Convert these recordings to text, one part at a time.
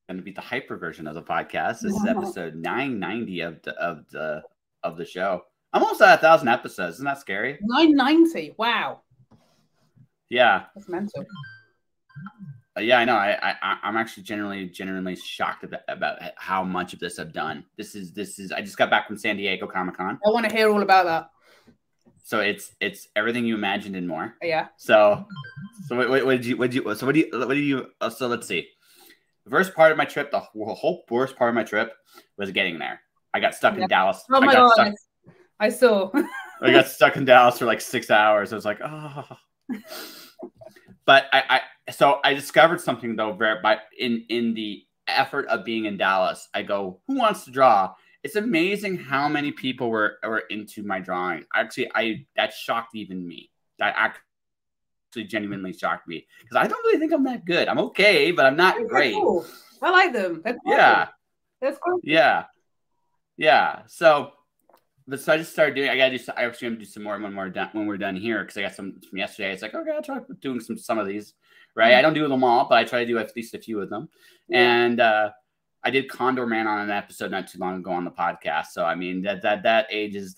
going to be the hyper version of the podcast. This is episode 990 of the show. Almost at 1,000 episodes. Isn't that scary? 990. Wow. Yeah. That's mental. Yeah, I know. I'm actually genuinely shocked about how much of this I've done. This is. I just got back from San Diego Comic-Con. I want to hear all about that. So it's everything you imagined and more. Yeah. So what did you? So let's see. The first part of my trip, the whole worst part of my trip, was getting there. I got stuck in Dallas. Oh my God! I saw. I got stuck in Dallas for like 6 hours. I was like, oh. But so I discovered something though. In the effort of being in Dallas, I go, who wants to draw? It's amazing how many people were into my drawing. Actually, that shocked even me. That actually genuinely shocked me because I don't really think I'm that good. I'm okay, but I'm not great. Cool. I like them. Yeah, that's cool. Yeah. So I just started doing. I actually gonna do some more when we're done here because I got some from yesterday. It's like, okay, I'll try doing some of these. Right, I don't do them all, but I try to do at least a few of them. Yeah. And I did Condor Man on an episode not too long ago on the podcast. So I mean that ages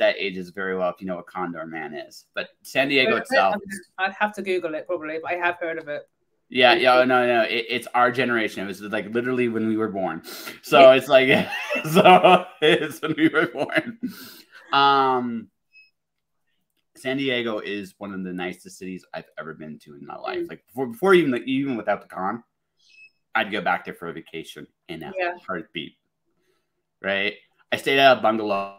very well if you know what Condor Man is. But San Diego itself, I'd have to Google it probably, but I have heard of it. Yeah, no. It's our generation. It was like literally when we were born. So it's like it's when we were born. San Diego is one of the nicest cities I've ever been to in my life. Like before even without the con, I'd go back there for a vacation in a heartbeat. Right? I stayed at a bungalow.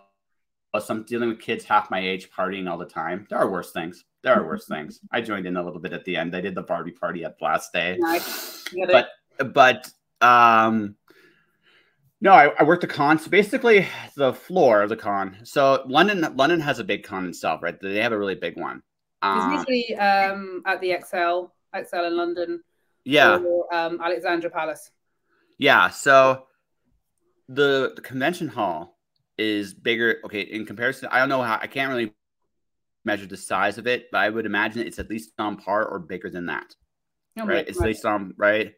So I'm dealing with kids half my age partying all the time. There are worse things. I joined in a little bit at the end. I did the Barbie party at the last day. Nice. But no, I worked the con. So basically the floor of the con. So London has a big con itself, right? They have a really big one. It's usually at the XL in London. Yeah. Or Alexandra Palace. Yeah. So the convention hall is bigger. Okay, in comparison, I don't know how. I can't really measure the size of it, but I would imagine it's at least on par or bigger than that. Right? It's at least on right.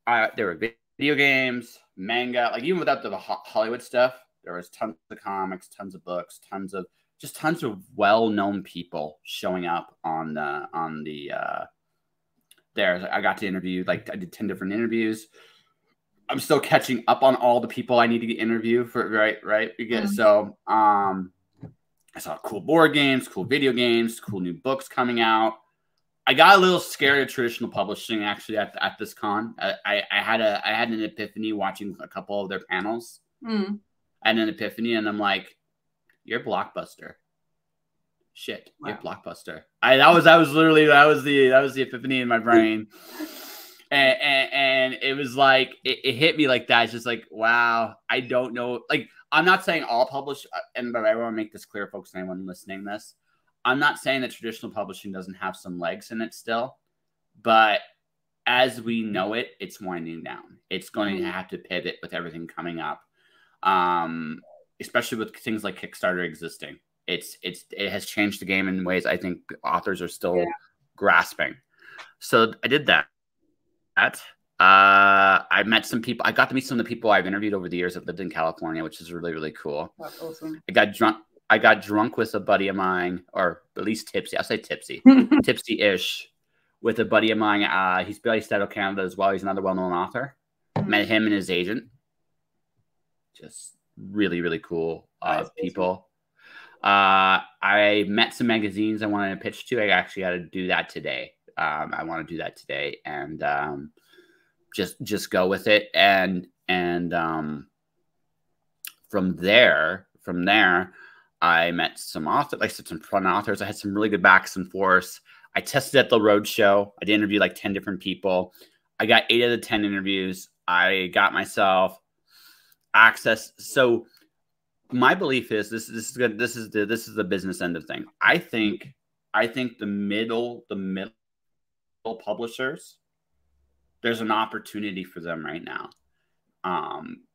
There were video games, manga, like even without the Hollywood stuff, there was tons of comics, tons of books, tons of well-known people showing up on the there. I got to interview, like I did 10 different interviews. I'm still catching up on all the people I need to get interviewed for, right? Because so I saw cool board games, cool video games, cool new books coming out. I got a little scared of traditional publishing actually at this con. I had an epiphany watching a couple of their panels. I had an epiphany, and I'm like, "You're Blockbuster." Shit, wow. You're Blockbuster. That was the epiphany in my brain, and it was like it hit me like that. It's just like, wow, I don't know. Like, I'm not saying all publish, and I want to make this clear, folks, and anyone listening to this. I'm not saying that traditional publishing doesn't have some legs in it still, but as we know it, it's winding down. It's going to have to pivot with everything coming up, especially with things like Kickstarter existing. It has changed the game in ways I think authors are still grasping. So I did that. I met some people. I got to meet some of the people I've interviewed over the years that lived in California, which is really, really cool. That's awesome. I got drunk with a buddy of mine, or at least tipsy. I'll say tipsy, tipsy-ish, with a buddy of mine. He's based out of Canada as well. He's another well-known author. Met him and his agent. Just really, really cool people. I met some magazines I wanted to pitch to. I actually got to do that today. I want to do that today and just go with it. And from there, I met some authors, like some fun authors. I had some really good backs and forths. I tested at the road show. I did interview like 10 different people. I got 8 out of the 10 interviews. I got myself access. So my belief is this is good. This is the business end of thing. I think the middle publishers, there's an opportunity for them right now.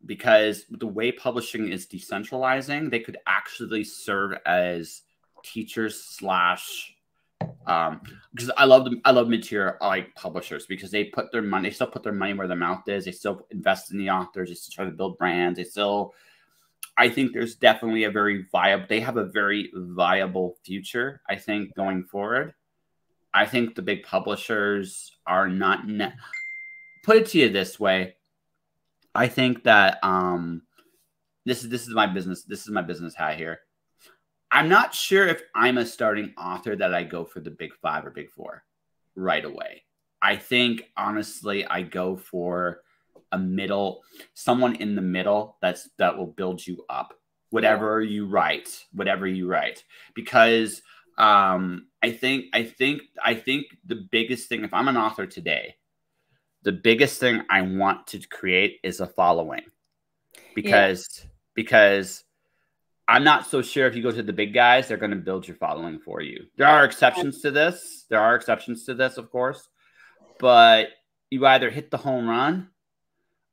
Because the way publishing is decentralizing, they could actually serve as teachers / Because I love mid-tier like publishers because they still put their money where their mouth is. They still invest in the authors. They still try to build brands. I think there's definitely they have a very viable future, I think, going forward. I think the big publishers are not, put it to you this way. I think that, this is my business. This is my business hat here. I'm not sure if I'm a starting author that I go for the big 5 or big 4 right away. I think honestly, I go for someone in the middle that will build you up. Whatever you write, because I think the biggest thing, if I'm an author today, the biggest thing I want to create is a following, because I'm not so sure if you go to the big guys, they're going to build your following for you. There are exceptions to this. Of course, but you either hit the home run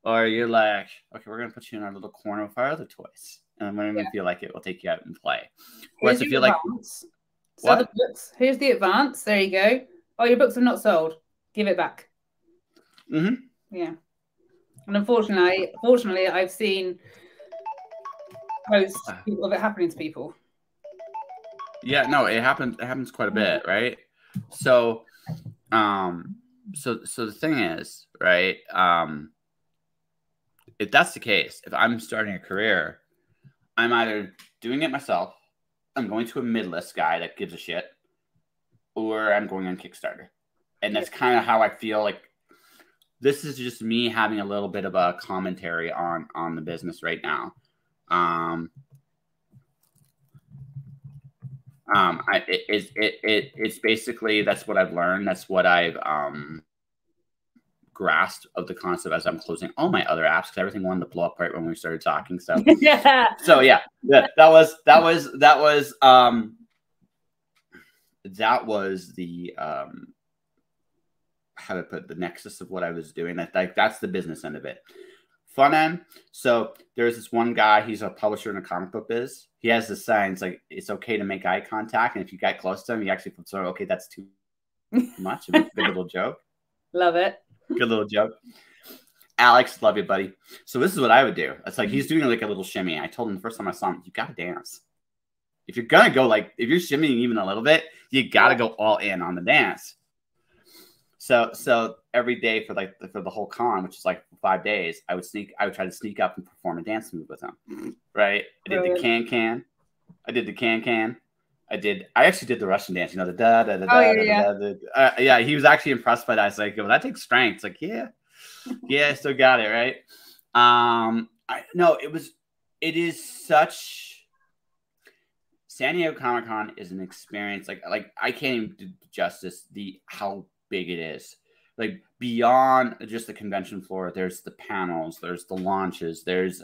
or you're like, okay, we're going to put you in our little corner with our other toys. And we're going to feel like it will take you out and play. Whereas I feel like, sell the books. Here's the advance. There you go. Oh, your books are not sold. Give it back. Mm-hmm. Yeah. And unfortunately, I've seen posts of it happening to people. Yeah, no, it happens quite a bit, right? So the thing is, right, if that's the case, if I'm starting a career, I'm either doing it myself, I'm going to a mid-list guy that gives a shit, or I'm going on Kickstarter. And that's kind of how I feel like this is just me having a little bit of a commentary on the business right now. It's basically, that's what I've learned. That's what I've grasped of the concept as I'm closing all my other apps, because everything wanted to blow up right when we started talking. So that was the how to put the nexus of what I was doing. That's the business end of it. Fun end. So there's this one guy, he's a publisher in a comic book biz. He has this sign, it's like, it's okay to make eye contact. And if you get close to him, he actually puts, okay, that's too much. A good little joke. Love it. Good little joke. Alex, love you, buddy. So this is what I would do. It's like, he's doing like a little shimmy. I told him the first time I saw him, you got to dance. If you're going to go, like, if you're shimmying even a little bit, you got to go all in on the dance. So every day for the whole con, which is like 5 days, I would try to sneak up and perform a dance move with him. Right? I did the can. I did the can. I actually did the Russian dance, you know, the da da da da. Yeah, he was actually impressed by that. It's like, well, that takes strength. It's like, yeah, I still got it, right? It is such. San Diego Comic-Con is an experience. Like I can't even do justice how big it is. Like, beyond just the convention floor, there's the panels, there's the launches, there's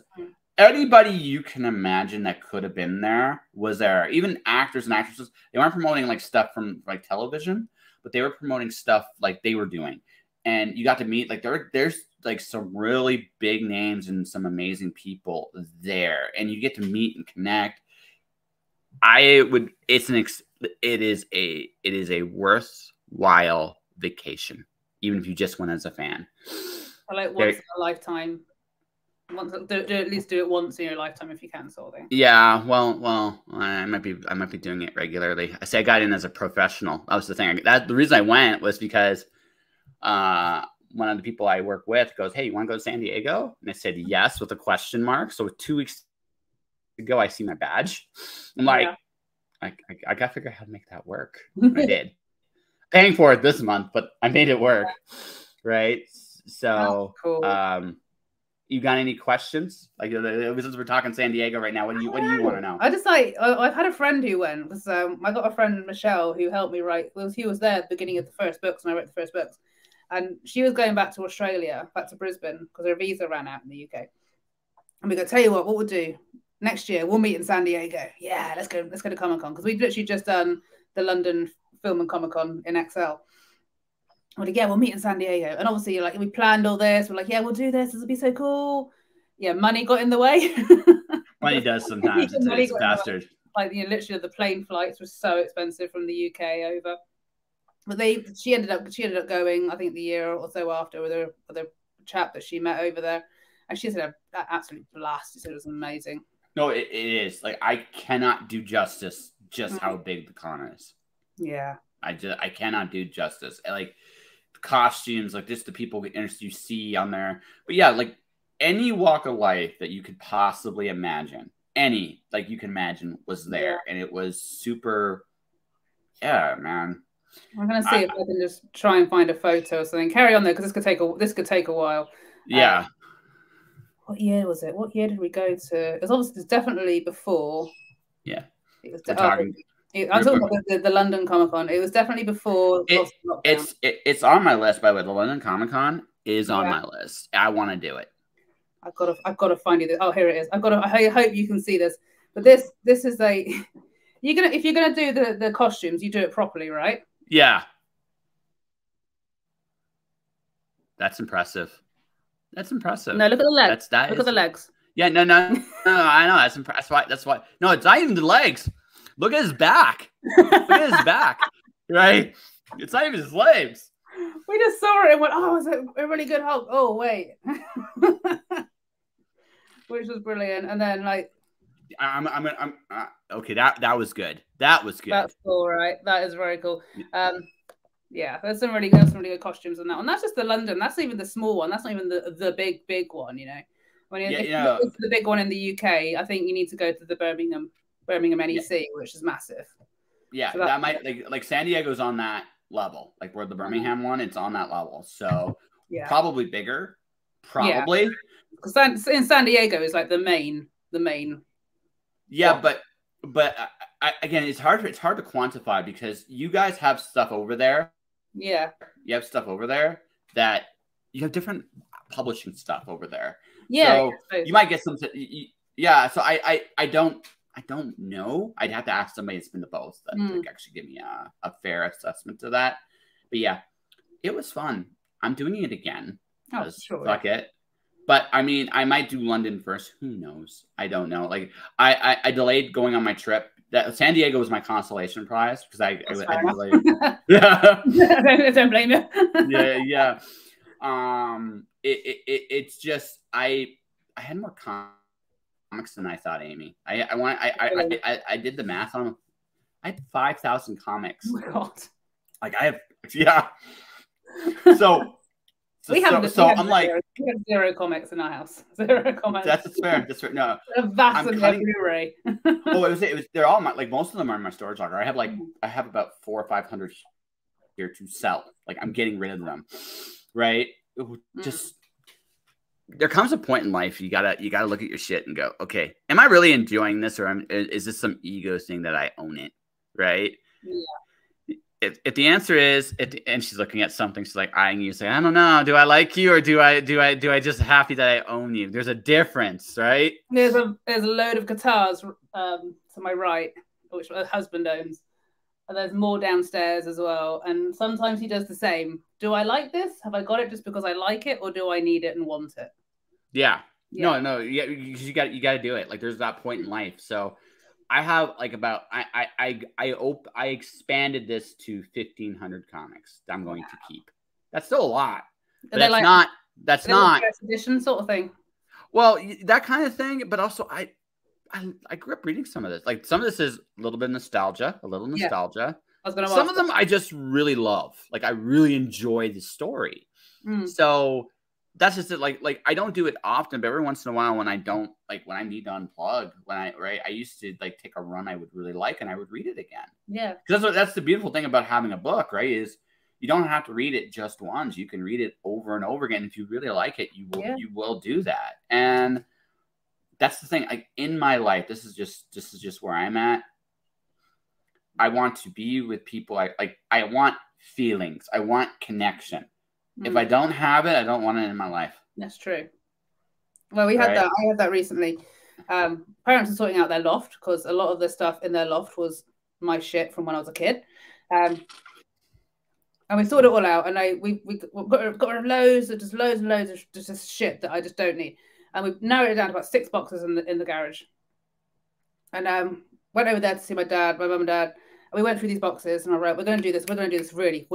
anybody you can imagine that could have been there was there. Even actors and actresses, they weren't promoting like stuff from like television, but they were promoting stuff like they were doing. And you got to meet, like, there's like some really big names and some amazing people there, and you get to meet and connect. It is a worthwhile vacation, even if you just went as a fan. Like once in a lifetime. At least do it once in your lifetime if you can, sort of thing. Yeah, well, I might be doing it regularly. I say I got in as a professional. That was the thing. The reason I went was because one of the people I work with goes, "Hey, you want to go to San Diego?" And I said yes with a question mark. So 2 weeks ago, I see my badge. I'm like, I got to figure out how to make that work. I did. Paying for it this month, but I made it work. Right. So, cool. You got any questions? Like, since we're talking San Diego right now, what do you want to know? I just I've had a friend who went, because I got a friend, Michelle, who helped me write. He was there at the beginning of the first books, and I wrote the first books. And she was going back to Australia, back to Brisbane, because her visa ran out in the UK. And we go, tell you what we'll do next year. We'll meet in San Diego. Yeah, let's go to Comic-Con, because we've literally just done the London Film and Comic-Con in XL. We're like, yeah, we'll meet in San Diego. And obviously, like, we planned all this. We're like, yeah, we'll do this. This will be so cool. Yeah, money got in the way. Money does sometimes. It's a bastard. Like, literally, the plane flights were so expensive from the UK over. But she ended up going, I think, the year or so after with her other chap that she met over there, and she had an absolute blast. She said it was amazing. No, it is. Like, I cannot do justice just how big the con is. Yeah. I cannot do justice. Like, the costumes, like just the people you see on there. But yeah, like any walk of life that you could possibly imagine, any like you can imagine was there, and it was super. Yeah, man. I'm gonna see if I can just try and find a photo or something. Carry on there because this could take a while. Yeah. What year was it? What year did we go to? It was obviously definitely before. Yeah. It was. I'm talking about the London Comic Con. It was definitely before lockdown. It's on my list, by the way. The London Comic Con is on my list. I want to do it. I've got to find you this. Oh, here it is. I hope you can see this. But this is if you're gonna do the costumes, you do it properly, right? Yeah. That's impressive. That's impressive. No, look at the legs. Look at the legs. Yeah, no. I know. That's impressive. That's why. No, it's not even the legs. Look at his back. Look at his back. Right? It's not even his legs. We just saw it and went, "Oh, is it a really good Hulk?" Oh, wait. Which was brilliant. And then like, I'm okay. That was good. That was good. That's cool, right? That is very cool. Yeah, there's some really good costumes on that one. That's just the London. That's even the small one. That's not even the big one. You know, when if you go to the big one in the UK, I think you need to go to the Birmingham NEC, which is massive. Yeah, so that might like San Diego's on that level, like where the Birmingham one, it's on that level. So probably bigger, probably. Because in San Diego is like the main. Yeah, one. but again, it's hard to quantify because you guys have stuff over there. Yeah, you have stuff over there that you have different publishing stuff over there. Yeah, so you might get some. Yeah, so I don't know. I'd have to ask somebody that's been to both that like actually give me a fair assessment to that. But yeah, it was fun. I'm doing it again. Oh, sure. Fuck it. But I mean, I might do London first. Who knows? I don't know. Like I delayed going on my trip. That San Diego was my consolation prize because I delayed. Yeah. Don't blame you. Yeah. It's just I had more comics than I thought, Amy. I did the math on them. I had 5,000 comics. Oh my God. Like I have, yeah. So I'm like, we have 0 comics in our house. 0 comics. That's fair. No, a vast Blu-ray. Oh, it was. They're all like most of them are in my storage locker. I have about 400 or 500 here to sell. Like I'm getting rid of them, right? Just there comes a point in life you gotta look at your shit and go, okay, am I really enjoying this, or is this some ego thing that I own it, right? Yeah. If the answer is, and she's looking at something, she's like eyeing you, say, I don't know, do I like you or do I just happy that I own you? There's a difference, right? There's a load of guitars to my right, which my husband owns, and there's more downstairs as well. And sometimes he does the same. Do I like this? Have I got it just because I like it, or do I need it and want it? Yeah. No. Yeah, you got to do it. Like there's that point in life. So I have like about I expanded this to 1,500 comics that I'm going to keep. That's still a lot, but that's not first edition sort of thing. Well, that kind of thing, but also I grew up reading some of this. Like some of this is a little bit nostalgia, Yeah. Some of them I just really love. Like I really enjoy the story. So that's just it. Like I don't do it often, but every once in a while when I don't, like when I need to unplug, I used to like take a run I would really like and I would read it again. Yeah. Because that's the beautiful thing about having a book, right? Is you don't have to read it just once. You can read it over and over again. If you really like it, you will do that. And that's the thing. Like in my life, this is just where I'm at. I want to be with people. I want feelings. I want connection. If I don't have it, I don't want it in my life. That's true. Well, we had that. I had that recently. Parents are sorting out their loft because a lot of the stuff in their loft was my shit from when I was a kid. And we sorted it all out. And we got rid of loads and loads of just shit that I just don't need. And we narrowed it down to about 6 boxes in the garage. And went over there to see my mum and dad. we went through these boxes, and I wrote, we're going to do this really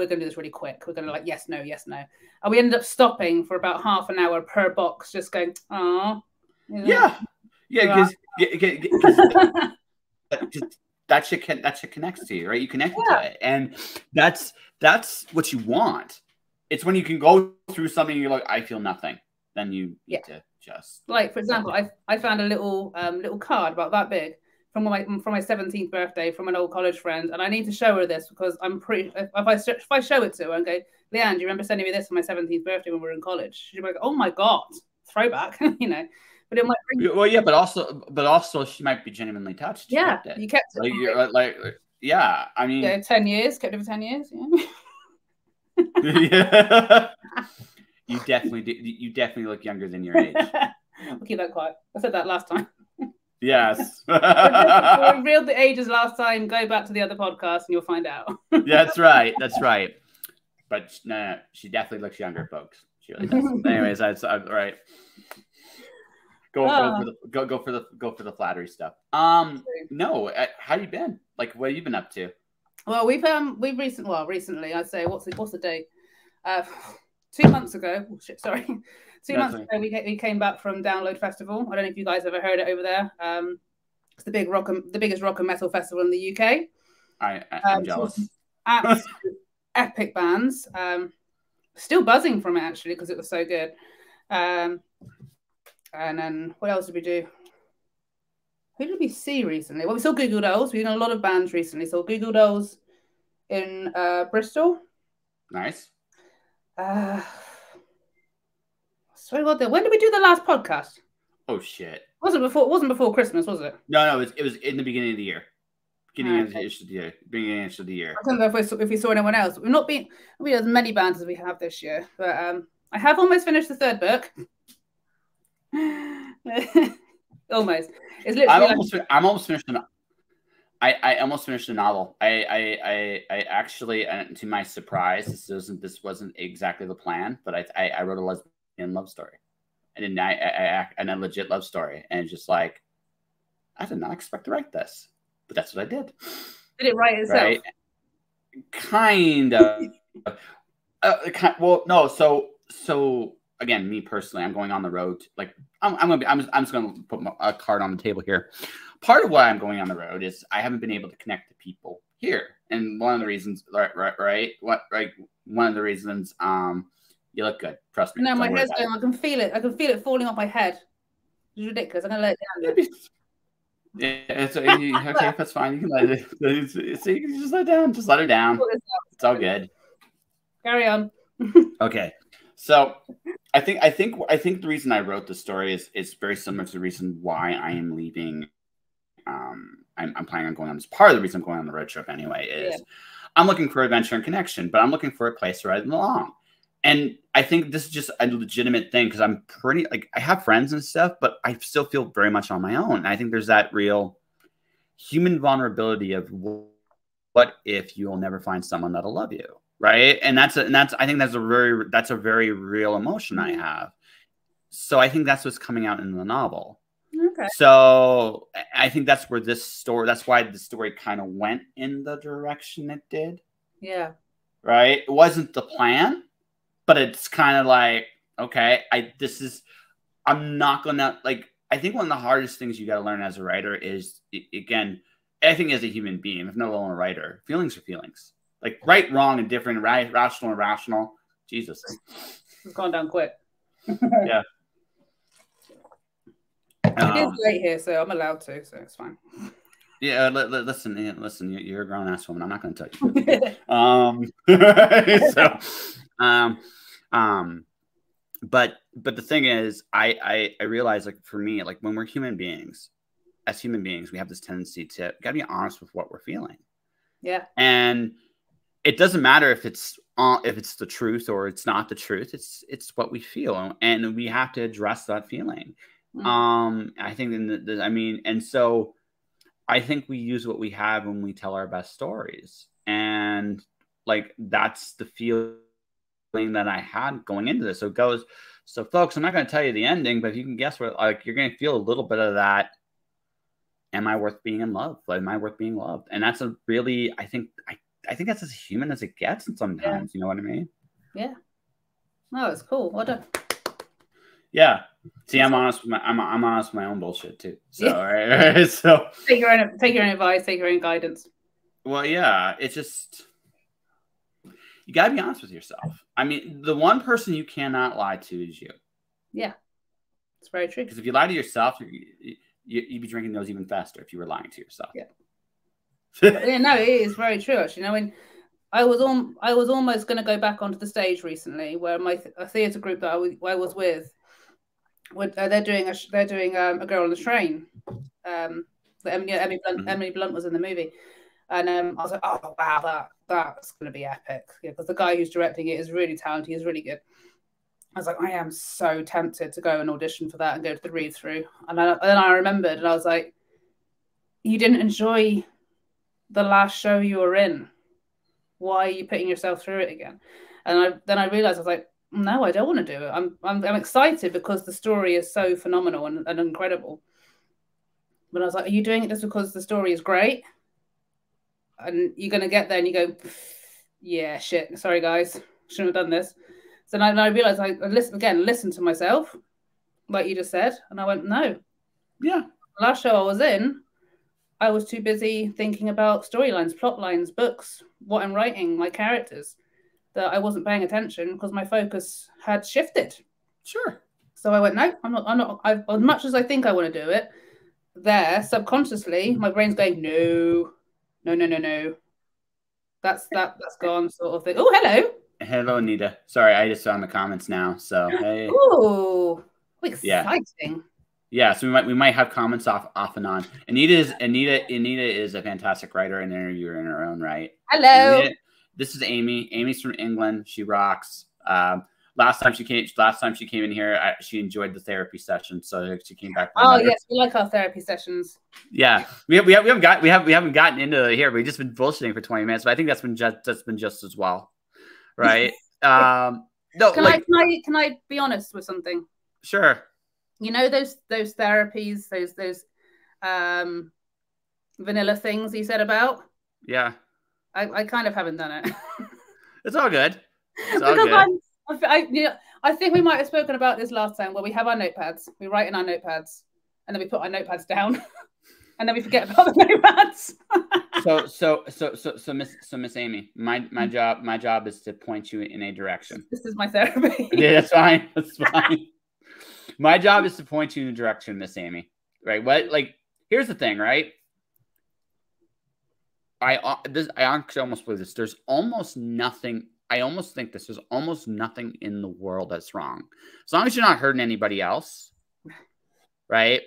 quick. We're going to like, yes, no, yes, no. And we ended up stopping for about half an hour per box, just going, oh. Yeah. Because that shit connects to you, right? You connect to it. And that's what you want. It's when you can go through something and you're like, I feel nothing. Then you need to just, like, for example, I found a little card about that big from my 17th birthday from an old college friend, and I need to show her this because I'm pretty. If I show it to her and go, Leanne, do you remember sending me this for my 17th birthday when we were in college? She'd be like, oh my god, throwback, you know. But it might bring. Well, yeah, but also she might be genuinely touched. Yeah, you kept it. Like you're like, yeah. I mean, 10 years, kept it for 10 years. Yeah. Yeah. You definitely look younger than your age. I'll keep that quiet. I said that last time. Yes. We revealed the ages last time. Go back to the other podcast and you'll find out. That's right. But no, she definitely looks younger, folks. She really does. Anyways, that's right. Go for the flattery stuff. No, how you been? Like, what have you been up to? Well, recently I'd say what's the date? 2 months ago. Oh, shit, sorry. 2 months ago we came back from Download Festival. I don't know if you guys ever heard it over there. It's the biggest rock and metal festival in the UK. I'm jealous. Epic bands. Still buzzing from it actually because it was so good. And then what else did we do? Who did we see recently? Well, we saw Google Dolls. We've done a lot of bands recently. So Google Dolls in Bristol. Nice. Sorry, when did we do the last podcast? Oh shit! Wasn't before Christmas, was it? No, it was in the beginning of the year. Beginning of the year. I don't know if we saw anyone else. We've not been as many bands as we have this year, but I have almost finished the third book. Almost. It's literally. I'm almost finished. I almost finished the novel. I actually, to my surprise, this wasn't exactly the plan, but I wrote a lesbian love story, and a legit love story, and just like, I did not expect to write this, but that's what I did. Did it write itself? Right? Kind of. Well, no. So again, me personally, I'm going on the road. Like I'm just gonna put a card on the table here. Part of why I'm going on the road is I haven't been able to connect to people here, and one of the reasons, right? One of the reasons, you look good. Trust me. No, my head's going. I can feel it. I can feel it falling off my head. It's ridiculous. I'm gonna let it down. Yeah, okay. That's fine. You can let it. So you can just let it down. Just let her down. It's all good. Carry on. Okay. So I think the reason I wrote the story is very similar to the reason why I am leaving. I'm planning on going on this. Part of the reason I'm going on the road trip anyway is I'm looking for adventure and connection, but I'm looking for a place where I belong. And I think this is just a legitimate thing because I'm pretty like I have friends and stuff, but I still feel very much on my own. And I think there's that real human vulnerability of what if you will never find someone that'll love you, right? And I think that's a very real emotion I have. So I think that's what's coming out in the novel. Okay. So I think that's why the story kind of went in the direction it did. Yeah. Right. It wasn't the plan, but it's kind of like, okay, I'm not gonna like. I think one of the hardest things you got to learn as a writer is, again, I think as a human being, if not alone a writer, feelings are feelings. Like right, wrong, and different, right, rational, irrational. Jesus, it's gone down quick. Yeah. It is late here, so I'm allowed to, so it's fine. Yeah, listen. You're a grown ass woman. I'm not going to tell you. But the thing is, I realize, like, for me, like, when we're human beings, as human beings, we have this tendency to gotta be honest with what we're feeling. Yeah. And it doesn't matter if it's the truth or it's not the truth. It's what we feel, and we have to address that feeling. I think and so I think we use what we have when we tell our best stories, and like that's the feeling that I had going into this. So folks, I'm not going to tell you the ending, but if you can guess what, like, you're going to feel a little bit of that am I worth being in love? Am I worth being loved? And that's a really, I think that's as human as it gets sometimes. You know what I mean? Yeah. No, it's cool. Well done. Yeah. See, I'm honest with I'm honest with my own bullshit too. So, right? So take your own advice, take your own guidance. Well, yeah, it's just you gotta be honest with yourself. I mean, the one person you cannot lie to is you. Yeah, it's very true. Because if you lie to yourself, you'd be drinking those even faster if you were lying to yourself. Yeah. Yeah, no, it is very true. Actually, I mean, I was almost going to go back onto the stage recently, where a theatre group that I was with, they're doing a girl on the train. Emily Blunt was in the movie, and I was like, oh wow, that's going to be epic, because the guy who's directing it is really talented. He's really good. I was like, I am so tempted to go and audition for that and go to the read through. And then I remembered, and I was like, you didn't enjoy the last show you were in. Why are you putting yourself through it again? And then I realized, I was like, no, I don't want to do it. I'm excited because the story is so phenomenal and incredible. But I was like, are you doing it just because the story is great? And you're going to get there and you go, yeah, shit. Sorry, guys. Shouldn't have done this. So then I realized I listened to myself, like you just said. And I went, no. Yeah. The last show I was in, I was too busy thinking about storylines, plot lines, books, what I'm writing, my characters, that I wasn't paying attention because my focus had shifted. Sure. So I went, no, I'm not. As much as I think I want to do it, there subconsciously, my brain's going, no. That's gone, sort of thing. Oh, hello. Hello, Anita. Sorry, I just saw in the comments now. So hey. Oh, exciting. Yeah, so we might have comments off and on. Anita is a fantastic writer and interviewer in her own right. Hello. Anita, this is Amy. Amy's from England. She rocks. Last time she came in here, she enjoyed the therapy session, so she came back. Oh yes, we like our therapy sessions. Yeah, we haven't gotten into it here. We've just been bullshitting for 20 minutes, but I think that's been just as well, right? No, can I be honest with something? Sure. You know those therapies, those vanilla things you said about? Yeah. I kind of haven't done it. It's all good. It's all good. I think we might have spoken about this last time, where we have our notepads, we write in our notepads, and then we put our notepads down, and then we forget about the notepads. So Miss Amy, my job is to point you in a direction. This is my therapy. Yeah, that's fine. That's fine. My job is to point you in a direction, Miss Amy. Right? Here's the thing, right? I actually almost believe this. There's almost nothing. I almost think there's almost nothing in the world that's wrong, as long as you're not hurting anybody else, right?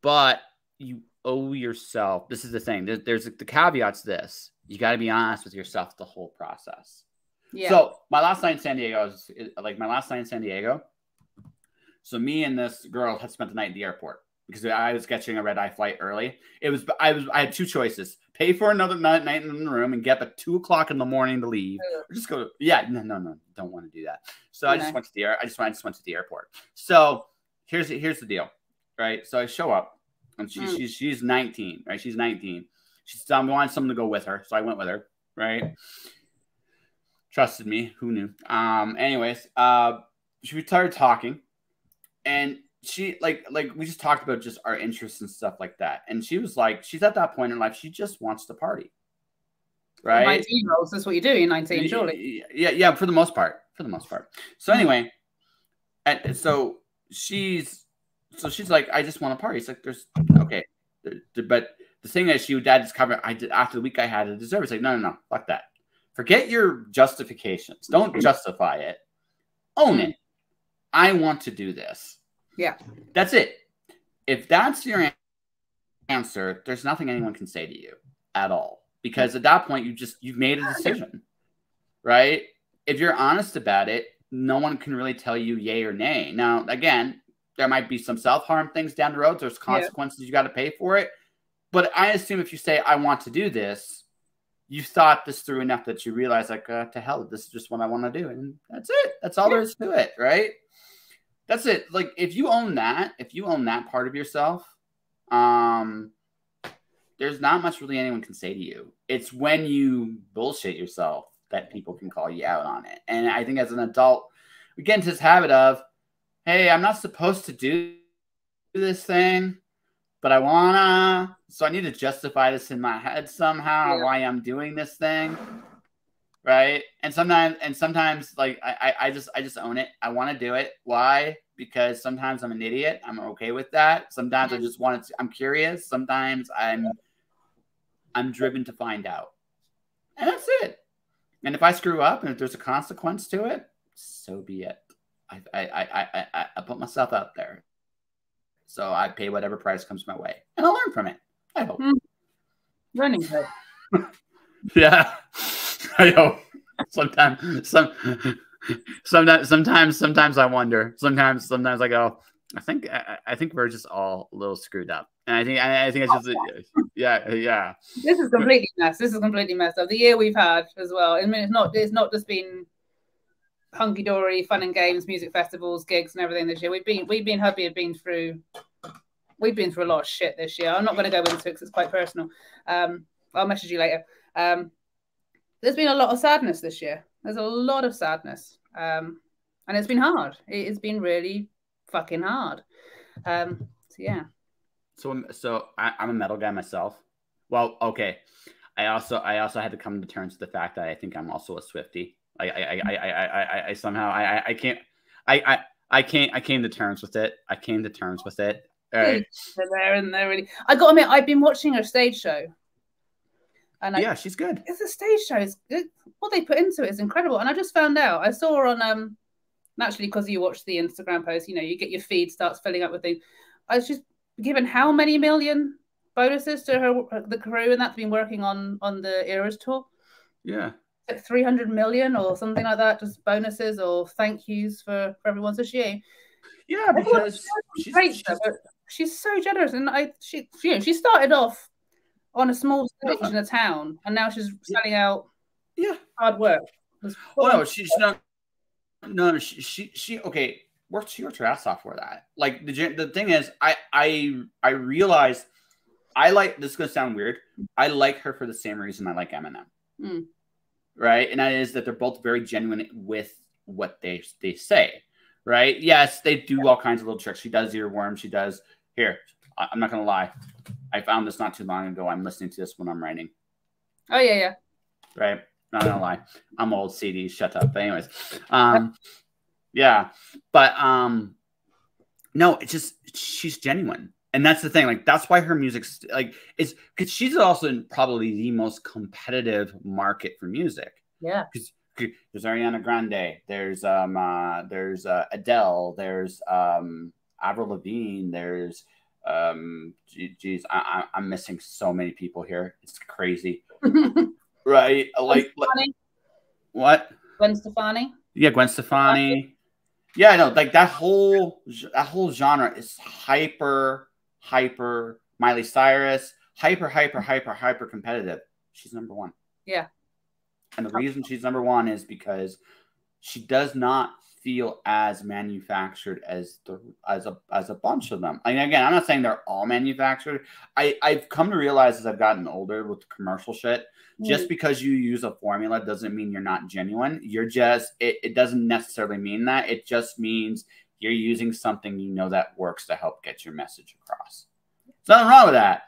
But you owe yourself. This is the thing. There's the caveat to this. You got to be honest with yourself the whole process. Yeah. So my last night in San Diego. So me and this girl had spent the night at the airport because I was catching a red-eye flight early. I had two choices: pay for another night in the room and get up at 2 o'clock in the morning to leave, or just go. Yeah, no, don't want to do that. So I just went to the airport. So here's the deal, right? So I show up, and she's 19, right? She's 19. She's wanted someone to go with her, so I went with her, right? Trusted me. Who knew? Anyways, we started talking. And she like we just talked about just our interests and stuff like that. And she was like, she's at that point in life, she just wants to party. Right? 19-year-olds, that's what you do. You're 19, surely. Yeah, for the most part. So anyway, and so she's like, I just want to party. It's like, there's okay. But the thing is, she would discover after the week I had to deserve. It's like, no, fuck that. Forget your justifications. Don't justify it. Own it. I want to do this. Yeah. That's it. If that's your answer, there's nothing anyone can say to you at all. Because at that point, you've made a decision. Right? If you're honest about it, no one can really tell you yay or nay. Now, again, there might be some self-harm things down the road. There's consequences you got to pay for it. But I assume if you say, I want to do this, you thought this through enough that you realize, like, to hell, this is just what I want to do. And that's it. That's all there is to it, right? That's it. Like, if you own that part of yourself, there's not much really anyone can say to you. It's when you bullshit yourself that people can call you out on it. And I think as an adult, we get into this habit of, hey, I'm not supposed to do this thing, but I wanna, so I need to justify this in my head somehow why I'm doing this thing. Right. And sometimes like I just own it. I want to do it. Why? Because sometimes I'm an idiot. I'm okay with that. Sometimes I just want to, I'm curious. Sometimes I'm driven to find out. And that's it. And if I screw up and if there's a consequence to it, so be it. I put myself out there. So I pay whatever price comes my way. And I'll learn from it. I hope. Running hope. Yeah. I hope. Sometimes I wonder. Sometimes I go, I think we're just all a little screwed up. And I think it's just yeah. This is completely messed. This is completely messed up. The year we've had as well. I mean, it's not just been hunky dory, fun and games, music festivals, gigs, and everything this year. Hubby have been through. We've been through a lot of shit this year. I'm not going to go into it because it's quite personal. I'll message you later. There's been a lot of sadness this year. There's a lot of sadness. And it's been hard. It's been really fucking hard. So yeah. So I'm a metal guy myself. Well, okay. I also had to come to terms with the fact that I think I'm also a Swiftie. I somehow I came to terms with it. All right. They're really. I got to admit, I've been watching her stage show. And yeah, she's good. It's a stage show. It's good. What they put into it is incredible. And I just found out. I saw her on naturally because you watch the Instagram post. You know, you get your feed starts filling up with things. I was just given how many million bonuses to the crew, and that's been working on the Eras tour. Yeah, like 300 million or something like that, just bonuses or thank yous for everyone. So yeah, because she's so generous, and she started off on a small stage in a town, and now she's selling out. Yeah, hard work. Well, no, she's not. No, she okay. She worked her ass off for that. Like the thing is, I realized I like this. Is gonna sound weird. I like her for the same reason I like Eminem. Right, and that is that they're both very genuine with what they say. Right? Yes, they do all kinds of little tricks. She does earworm. She does here. I'm not gonna lie. I found this not too long ago. I'm listening to this when I'm writing. Oh yeah. Right. Not gonna lie. I'm old CDs. Shut up. But anyways, yeah. But no, it's just she's genuine, and that's the thing. Like that's why her music's like it's because she's also in probably the most competitive market for music. Yeah. Because there's Ariana Grande. There's Adele. There's Avril Lavigne. There's geez, I'm missing so many people here. It's crazy. Right? Like what? Gwen Stefani. Yeah, Gwen Stefani. Yeah, no, like that whole genre is hyper Miley Cyrus, hyper competitive. She's number one. Yeah. And the reason she's number one is because she does not feel as manufactured as a bunch of them. I mean, again, I'm not saying they're all manufactured. I've come to realize as I've gotten older with commercial shit, just because you use a formula doesn't mean you're not genuine. You're just it doesn't necessarily mean that. It just means you're using something you know that works to help get your message across. There's nothing wrong with that,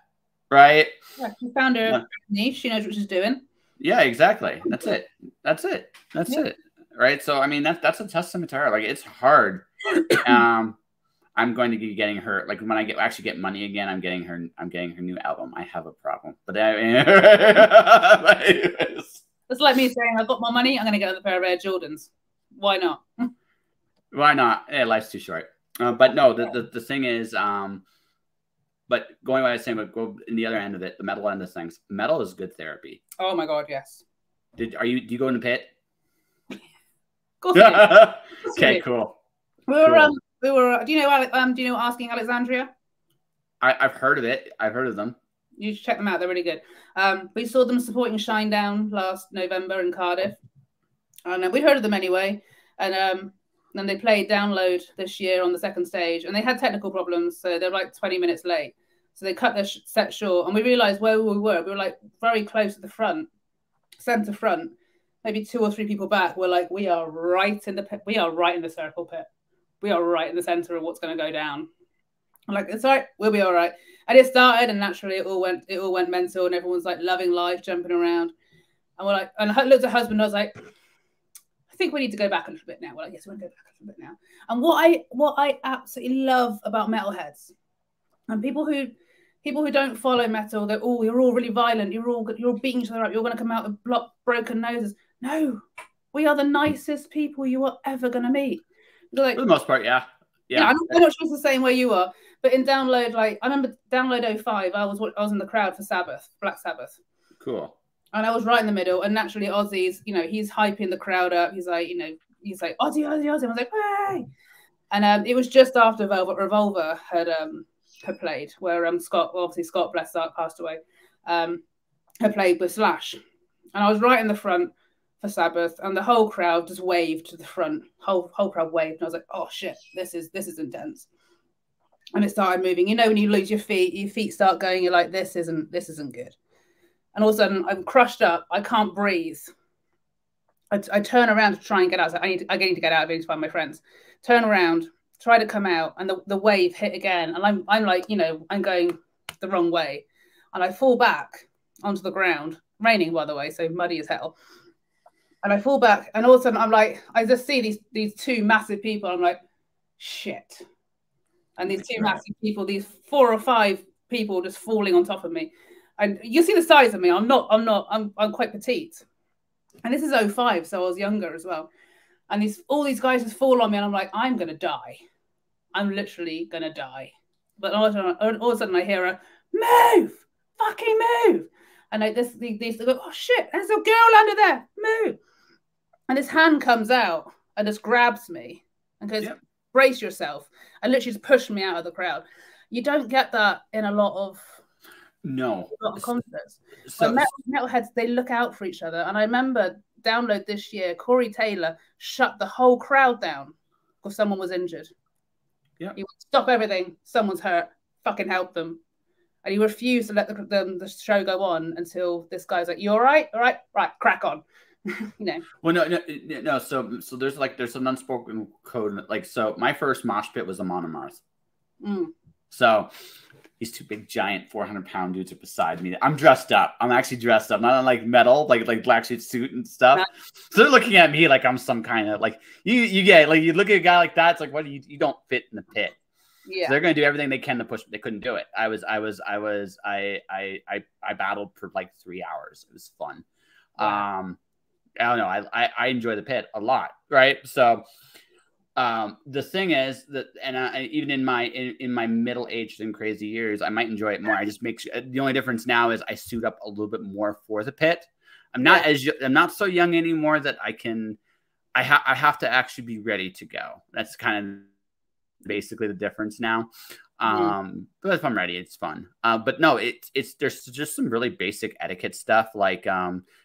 right? Yeah, she found her niche. She knows what she's doing. Yeah, exactly. That's it. Right. So I mean that's a testament to her. Like it's hard. I'm going to be getting her like when I actually get money again, I'm getting her new album. I have a problem. But it's like me saying I've got more money, I'm gonna get another pair of Air Jordans. Why not? Why not? Yeah, life's too short. But no, the thing is, but going by the same, but go in the other end of it, the metal end of things. Metal is good therapy. Oh my god, yes. Do you go in the pit? Okay, cool. We were. Do you know Asking Alexandria? I've heard of it. I've heard of them. You should check them out. They're really good. We saw them supporting Shinedown last November in Cardiff, and we'd heard of them anyway. And then they played Download this year on the second stage, and they had technical problems, so they're like 20 minutes late. So they cut their set short, and we realized where we were. We were like very close to the front, center front, maybe 2 or 3 people back. We're like, we are right in the circle pit. We are right in the center of what's going to go down. I'm like, it's all right, we'll be all right. And it started, and naturally it all went mental, and everyone's like loving life, jumping around. And we're like, and I looked at husband, and I was like, I think we need to go back a little bit now. We're like, yes, we're gonna go back a little bit now. And what I absolutely love about metalheads and people who don't follow metal, they're you're all really violent, you're all beating each other up, you're gonna come out with broken noses. No, we are the nicest people you are ever gonna meet. Like, for the most part, yeah. I'm not sure it's the same way you are, but in Download, like I remember Download 05, I was in the crowd for Sabbath, Black Sabbath. Cool. And I was right in the middle, and naturally Ozzy's, he's hyping the crowd up. He's like, Ozzy, Ozzy, Ozzy. I was like, hey! And it was just after Velvet Revolver had played, where Scott, bless his heart, passed away, had played with Slash. And I was right in the front for Sabbath, and the whole crowd just waved to the front. Whole crowd waved, and I was like, oh shit, this is intense. And it started moving. When you lose your feet start going, you're like, this isn't good. And all of a sudden, I'm crushed up. I can't breathe. I turn around to try and get out. So I need to get out. I need to find my friends. Turn around, try to come out, and the wave hit again. And I'm like, I'm going the wrong way, and I fall back onto the ground. Raining, by the way, so muddy as hell. And I fall back, and all of a sudden, I'm like, I just see these 2 massive people. I'm like, shit. And these 2 massive people, these 4 or 5 people, just falling on top of me. And you see the size of me. I'm quite petite. And this is 05, so I was younger as well. And all these guys just fall on me, and I'm like, I'm gonna die. I'm literally gonna die. But all of a sudden I hear a move, fucking move. And these go, oh shit, there's a girl under there, move. And this hand comes out and just grabs me and goes, yep. Brace yourself, and literally just pushed me out of the crowd. You don't get that in a lot of concerts. So metalheads, they look out for each other. And I remember Download this year, Corey Taylor shut the whole crowd down because someone was injured. Yeah, he would stop everything. Someone's hurt. Fucking help them. And he refused to let the show go on until this guy's like, "You all right? All right, right, crack on." Well, no. So there's some unspoken code. Like, so my first mosh pit was a Monomarth. So these 2 big, giant, 400-pound dudes are beside me. I'm dressed up. I'm actually dressed up, not in like metal, like black suit and stuff. So they're looking at me like I'm some kind of like you get like, you look at a guy like that. It's like, what, you don't fit in the pit. Yeah, so they're gonna do everything they can to push. They couldn't do it. I battled for like 3 hours. It was fun. Wow. I don't know. I enjoy the pit a lot, right? So the thing is that, and even in my middle-aged and crazy years, I might enjoy it more. I just make sure, the only difference now is I suit up a little bit more for the pit. I'm not so young anymore that I have to actually be ready to go. That's kind of basically the difference now. But if I'm ready, it's fun. But no, there's just some really basic etiquette stuff, like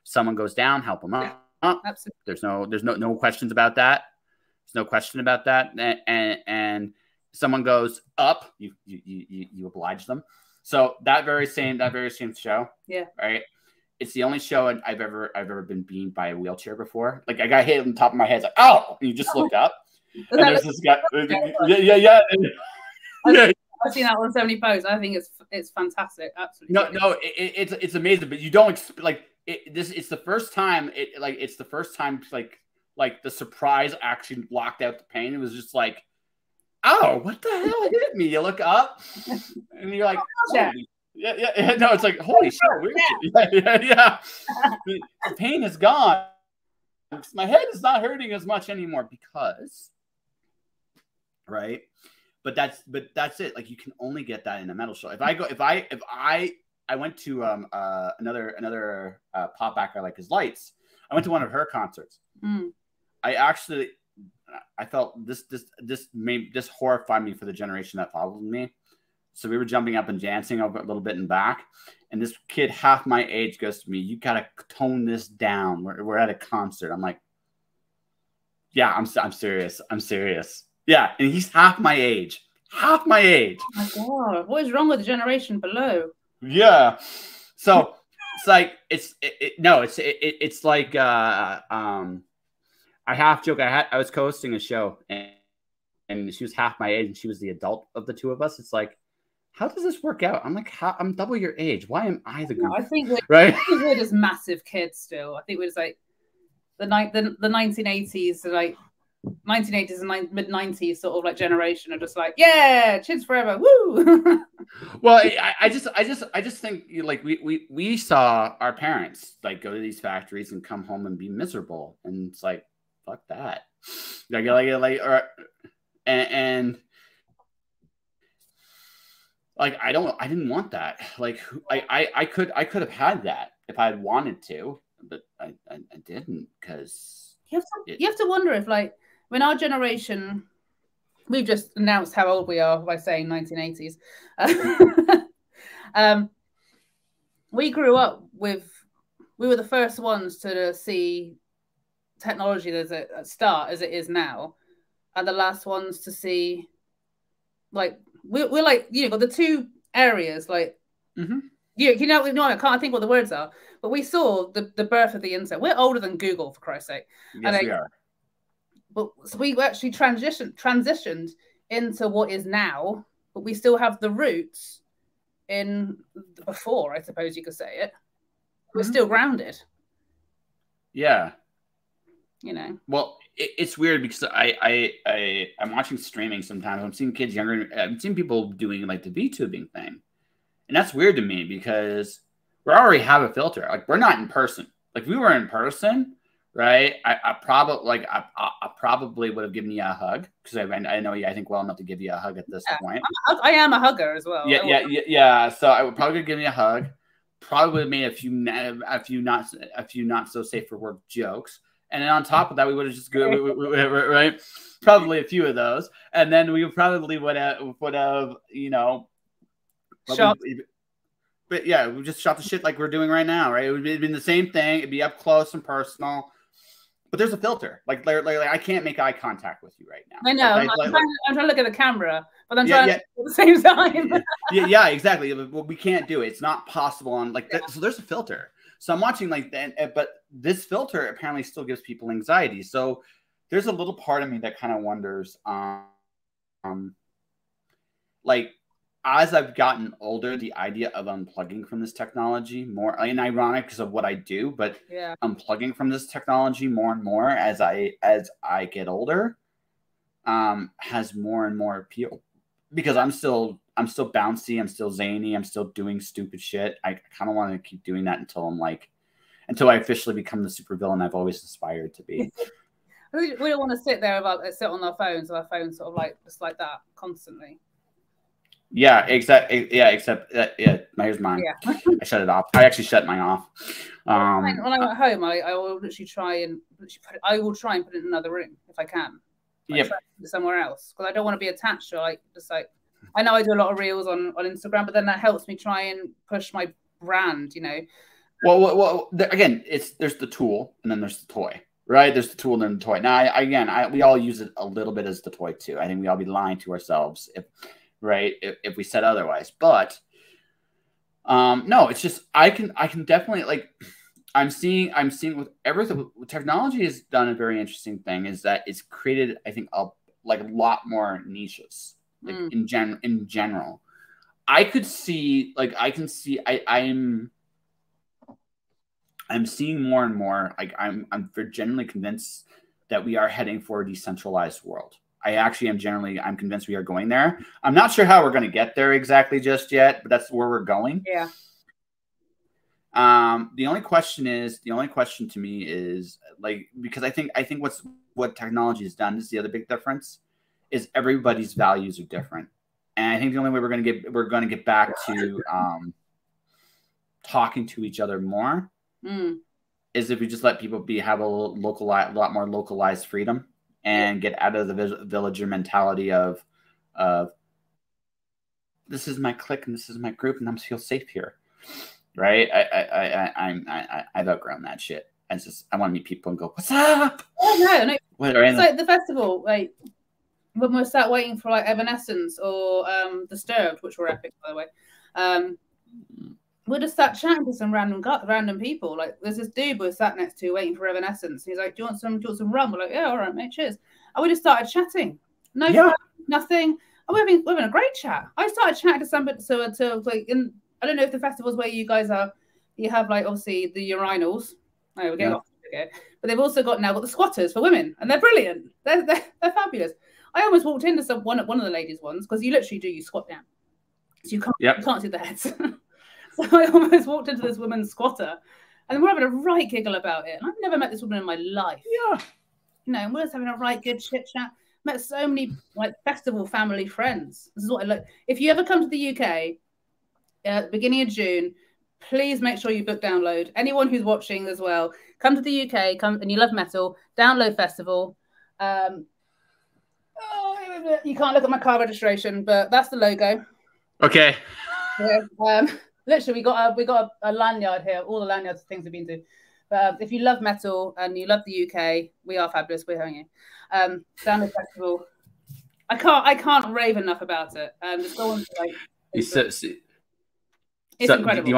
someone goes down, help them up. Absolutely. There's no questions about that. There's no question about that. And someone goes up, you oblige them. So that very same show, yeah, right. It's the only show I've ever been beamed by a wheelchair before. Like, I got hit on the top of my head. It's like, oh, and you just look up, and there's this guy. Yeah. I've seen that on so many posts. I think it's fantastic. Absolutely. No, it's amazing. But you don't like it. It's the first time. It's the first time. Like the surprise actually blocked out the pain. It was just like, oh, what the hell hit me? You look up, and you're like, oh, yeah. No, it's like, holy shit. Yeah. The pain is gone. My head is not hurting as much anymore because, right? But that's it. Like, you can only get that in a metal show. If I went to another pop act I like is Lights. I went to one of her concerts. I felt this horrified me for the generation that followed me. So we were jumping up and dancing over a little bit in back, and this kid half my age goes to me, "You gotta tone this down. We're at a concert." I'm like, "Yeah, I'm serious. I'm serious." Yeah, and he's half my age. half my age. Oh my God, what is wrong with the generation below? Yeah. So it's like it's like I half joke. I was co-hosting a show and she was half my age and she was the adult of the two of us. It's like, how does this work out? I'm like, I'm double your age. Why am I the goof? I think right? we're just massive kids still. I think we're just like the 1980s, like 1980s and mid 90s sort of like generation are just like, yeah, kids forever, woo. Well, I just think like we saw our parents like go to these factories and come home and be miserable, and it's like, fuck that. And like I didn't want that. Like I could have had that if I had wanted to, but I didn't, because you have to wonder if, like, when our generation, we've just announced how old we are by saying 1980s. We grew up with, we were the first ones to see technology as a start as it is now, and the last ones to see, like, we're like, you know, the two areas, like, you know, I can't think what the words are, but we saw the birth of the internet. We're older than Google, for Christ's sake. Yes, we are. But so we actually transitioned into what is now, but we still have the roots in before, I suppose you could say it. We're still grounded. Yeah. You know. Well, it's weird because I'm watching streaming sometimes. I'm seeing kids younger. I'm seeing people doing like the VTubing thing, and that's weird to me because we already have a filter. Like, we're not in person. Like, if we were in person, right? I probably would have given you a hug, because I know you, I think, well enough to give you a hug at this point. I am a hugger as well. Yeah. So I would probably give you a hug. Probably made a few not so safe for work jokes. And then on top of that, we would have just go right, probably a few of those, and then we probably would have you know, but yeah, we just shot the shit like we're doing right now, right? It would have been the same thing. It'd be up close and personal, but there's a filter. Like I can't make eye contact with you right now. I know. I'm trying to look at the camera, but I'm trying to at the same time. yeah, exactly. Well, we can't do it. It's not possible on like that. So there's a filter. So I'm watching like that, but this filter apparently still gives people anxiety. So there's a little part of me that kind of wonders, like, as I've gotten older, the idea of unplugging from this technology more, and ironic because of what I do, but unplugging from this technology more and more as I get older, has more and more appeal, because I'm still bouncy, I'm still zany, I'm still doing stupid shit. I kind of want to keep doing that until I officially become the supervillain I've always aspired to be. We don't want to sit there sit on our phones sort of like just like that constantly. Yeah, exactly. Yeah, except here's mine. Yeah. I shut it off. I actually shut mine off. When I'm at home, I will literally try and put it in another room if I can. Somewhere else, because I don't want to be attached to I know I do a lot of reels on Instagram, but then that helps me try and push my brand, you know. Well, again, there's the tool and then there's the toy, right? There's the tool and then the toy. Now, we all use it a little bit as the toy too. I think we all be lying to ourselves if we said otherwise. But no, it's just I can definitely, like, I'm seeing with everything, technology has done a very interesting thing, is that it's created, I think, a lot more niches, like, in general. I'm seeing more and more, like, I'm genuinely convinced that we are heading for a decentralized world. I'm convinced we are going there. I'm not sure how we're going to get there exactly just yet, but that's where we're going. Yeah. The only question to me is, like, because I think what technology has done is the other big difference is everybody's values are different. And I think the only way we're going to get back to talking to each other more is if we just let people have a lot more localized freedom, and get out of the villager mentality of this is my clique and this is my group and I'm feel safe here, right? I've outgrown that shit. I want to meet people and go, what's up? Oh no, it's like the festival. Like, when we're sat waiting for like Evanescence or Disturbed, which were epic by the way, we're just sat chatting to some random people. Like there's this dude we're sat next to waiting for Evanescence. And he's like, do you want some rum? We're like, yeah, all right, mate, cheers. And we just started chatting. No phone, nothing. And we're having a great chat. I started chatting to somebody to like I don't know if the festivals where you guys are, you have like obviously the urinals. Oh, we're getting off again. But they've also got the squatters for women, and they're brilliant. They're fabulous. I almost walked into one of the ladies' ones because you literally you squat down, so you can't see the heads. So I almost walked into this woman's squatter, and we're having a right giggle about it. And I've never met this woman in my life. Yeah, and we're just having a right good chit chat. Met so many like festival family friends. This is what I like. If you ever come to the UK at the beginning of June, please make sure you book Download. Anyone who's watching as well, come to the UK, come and you love metal, Download Festival. You can't look at my car registration, but that's the logo. Okay. Yeah, literally, we got a lanyard here. All the lanyards, things we've been to. But if you love metal and you love the UK, we are fabulous. We're having you. Download Festival. I can't rave enough about it. Just go on to like. It's incredible. Do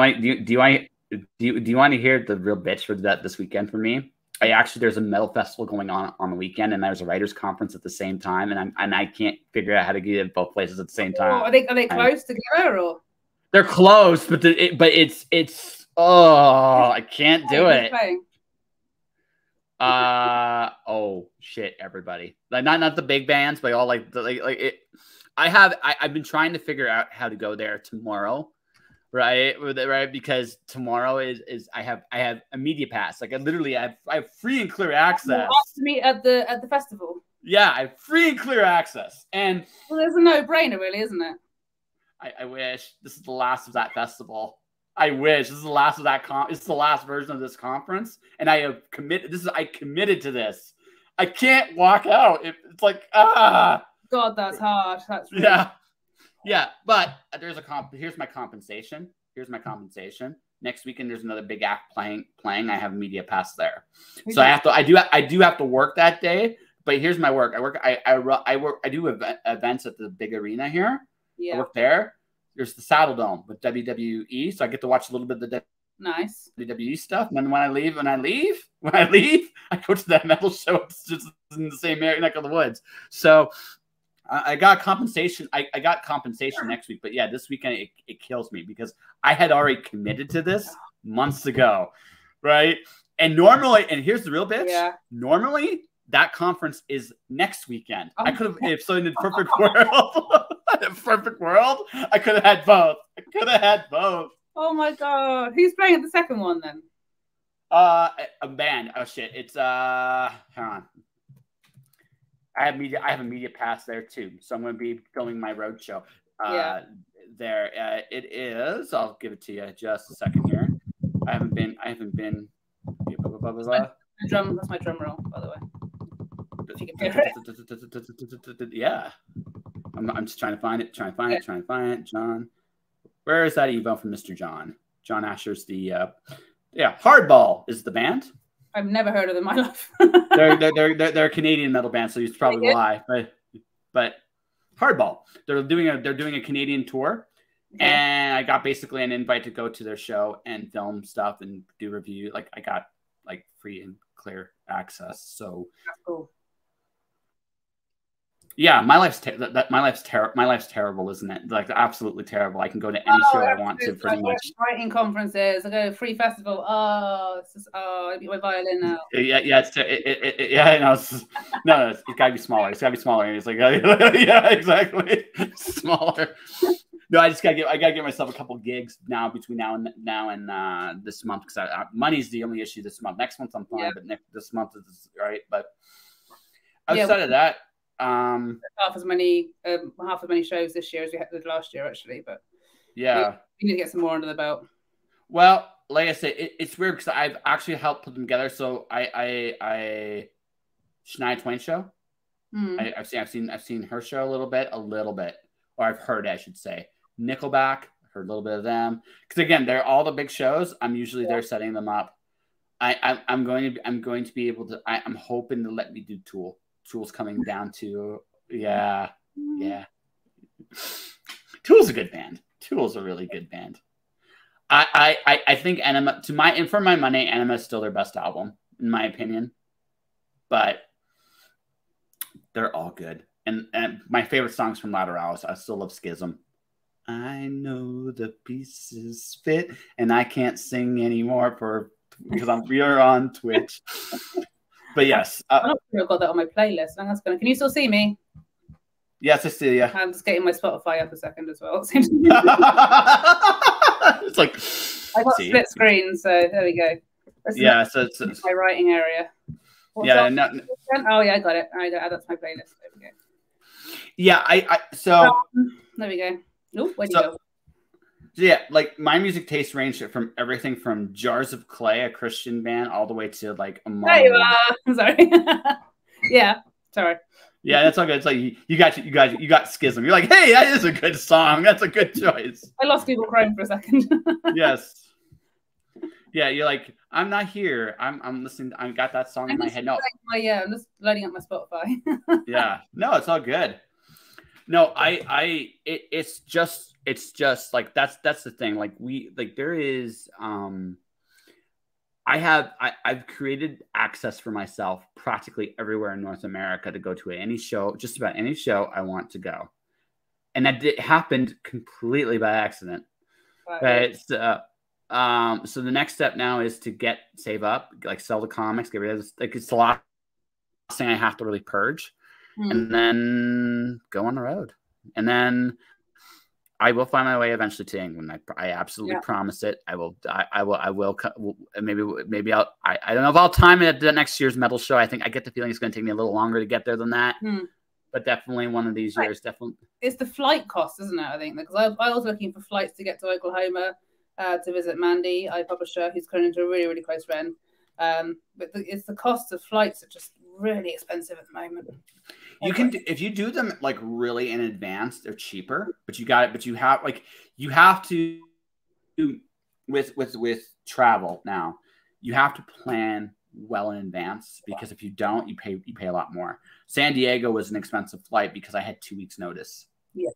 you want to hear the real bitch for that this weekend for me? There's a metal festival going on the weekend, and there's a writers' conference at the same time, and I can't figure out how to get in both places at the same time. Are they close together or? They're close, but it's I can't do it. Oh shit, everybody! Like not the big bands, but all like it. I've been trying to figure out how to go there tomorrow. Right, because tomorrow is I have a media pass. Like I have free and clear access to meet at the festival. Yeah, I have free and clear access, and there's a no-brainer, really, isn't it? I wish this is the last of that festival. I wish this is the last of that It's the last version of this conference, and I have committed. I committed to this. I can't walk out. It's like God, that's hard. That's really Yeah, but here's my compensation. Next weekend there's another big act playing. I have a media pass there. So I do have to work that day, but here's my work. I do events at the big arena here. Yeah. I work there. There's the Saddle Dome with WWE, so I get to watch a little bit of the WWE stuff. And then when I leave, I go to that metal show. It's just in the same area, neck of the woods. So I got compensation. I got compensation next week, but yeah, this weekend it kills me because I had already committed to this months ago, right? And normally, and here's the real bitch. Yeah. Normally, that conference is next weekend. I could have, if so, in the perfect world, I could have had both. Oh my god, who's playing at the second one then? A band. Oh shit, it's hang on. I have a media pass there too, so I'm going to be filming my road show. There it is. I'll give it to you just a second here. I haven't been. That's my drum roll, by the way. If you can hear it. Yeah, I'm just trying to find it. Trying to find it. John, where is that Evo from Mr. John? John Asher's the Hardball is the band. I've never heard of them in my life. they're a Canadian metal band, so it's probably why. But Hardball, they're doing a Canadian tour, and I got basically an invite to go to their show and film stuff and do review. Like I got like free and clear access. So that's cool. Yeah, my life's terrible, isn't it? Like absolutely terrible. I can go to any show I want to, pretty much. Writing conferences, I go to free festival. I get my violin now. It's gotta be smaller. And it's like, yeah, exactly, smaller. No, I gotta get myself a couple gigs now between now and this month because money's the only issue this month. Next month I'm fine, but this month is right. But outside of that. Half as many shows this year as we had last year, actually. But we need to get some more under the belt. Well, like I said, it's weird because I've actually helped put them together. So I Shania Twain show. I've seen her show a little bit, or I've heard, I should say. Nickelback, heard a little bit of them because again, they're all the big shows. I'm usually there setting them up. I'm going to be able to. I'm hoping to let me do Tool. Tool's coming down to Yeah. Yeah. Tool's a good band. Tool's a really good band. I think Enema, for my money, Enema is still their best album, in my opinion. But they're all good. And my favorite songs from Lateralis, I still love Schism. I know the pieces fit, and I can't sing anymore because we are on Twitch. But yes, I'm not sure I've got that on my playlist. Can you still see me? Yes, I see you. I'm just getting my Spotify up a second as well. It's like I got split screen, so there we go. Yeah, so it's my writing area. Oh yeah, I got it. I add that to my playlist. There we go. Yeah, there we go. Oh, where'd you go? Yeah, like my music taste range from everything from Jars of Clay, a Christian band, all the way to like a There you are. Sorry. Yeah, sorry. Yeah, that's all good. It's like you got Schism. You're like, hey, that is a good song. That's a good choice. I lost Google Chrome for a second. Yes. Yeah, you're like, I'm not here. I'm listening. I got that song in my head. No. I'm just loading up my Spotify. Yeah. No, it's all good. No, it's just like that's the thing. Like there is I've created access for myself practically everywhere in North America to go to any show, just about any show I want to go. And that happened completely by accident. Right. So the next step now is to save up, like sell the comics, get rid of this. Like it's the last thing I have to really purge, and then go on the road. And then I will find my way eventually to England. I absolutely promise it. I will. Maybe I'll. I don't know if I'll time it at the next year's metal show. I think I get the feeling it's going to take me a little longer to get there than that. But definitely one of these years. Definitely, it's the flight cost, isn't it? I think because I was looking for flights to get to Oklahoma. To visit Mandy, I publisher, who's turned into a really, really close friend. But it's the cost of flights are just really expensive at the moment. You can, if you do them like really in advance, they're cheaper. But you have to with travel now. You have to plan well in advance because if you don't, you pay a lot more. San Diego was an expensive flight because I had 2 weeks notice. Yeah.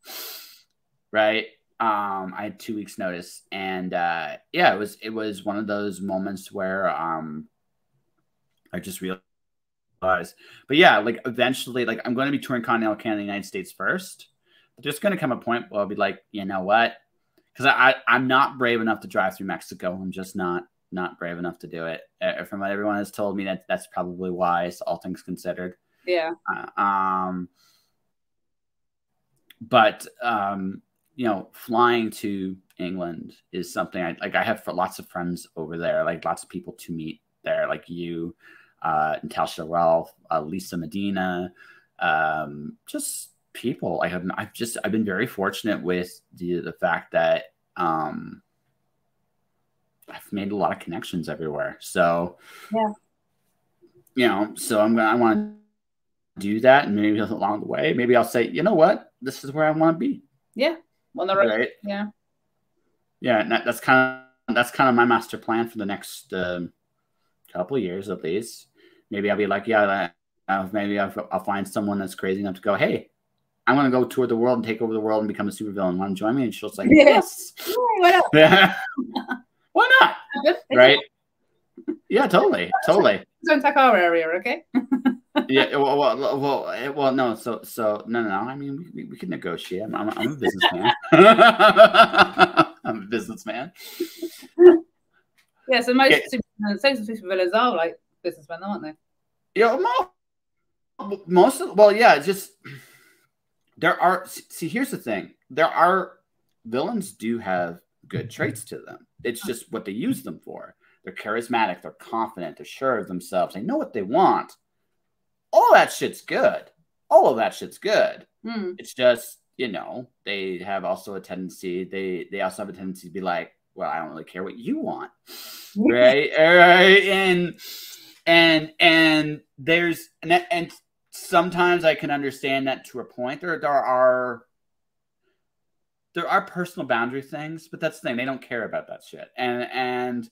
Right. I had 2 weeks notice, and it was one of those moments where I just realized. But yeah, like eventually, like I'm going to be touring Continental Canada, the United States first. But there's going to come a point where I'll be like, you know what? Because I'm not brave enough to drive through Mexico. I'm just not brave enough to do it. From what everyone has told me, that's probably wise, all things considered. Yeah. But flying to England is something I have for lots of friends over there, like lots of people to meet there, like you, Natasha Ralph, Lisa Medina, just people. I've been very fortunate with the fact that I've made a lot of connections everywhere. So so I want to do that, and maybe along the way, maybe I'll say, you know what, this is where I want to be. Yeah. On the road. Right. Yeah. Yeah. And that's kind of my master plan for the next couple of years at least. Maybe I'll be like, maybe I'll find someone that's crazy enough to go, hey, I'm going to go tour the world and take over the world and become a supervillain. Want to join me? And she'll say, yes. Why not? Why not? Right? Yeah, totally. Don't attack our area, okay? Yeah, well, no. So no. I mean, we can negotiate. I'm a businessman. I'm a businessman. Yeah. So most supervillains are like businessmen, aren't they? Yeah. Most of just there are. See, here's the thing. There are villains do have good traits to them. It's just what they use them for. They're charismatic. They're confident. They're sure of themselves. They know what they want. All that shit's good. All of that shit's good. It's just, they have also a tendency, they also have a tendency to be like, well, I don't really care what you want. Right? And there's, and sometimes I can understand that to a point. There are personal boundary things, but that's the thing. They don't care about that shit. And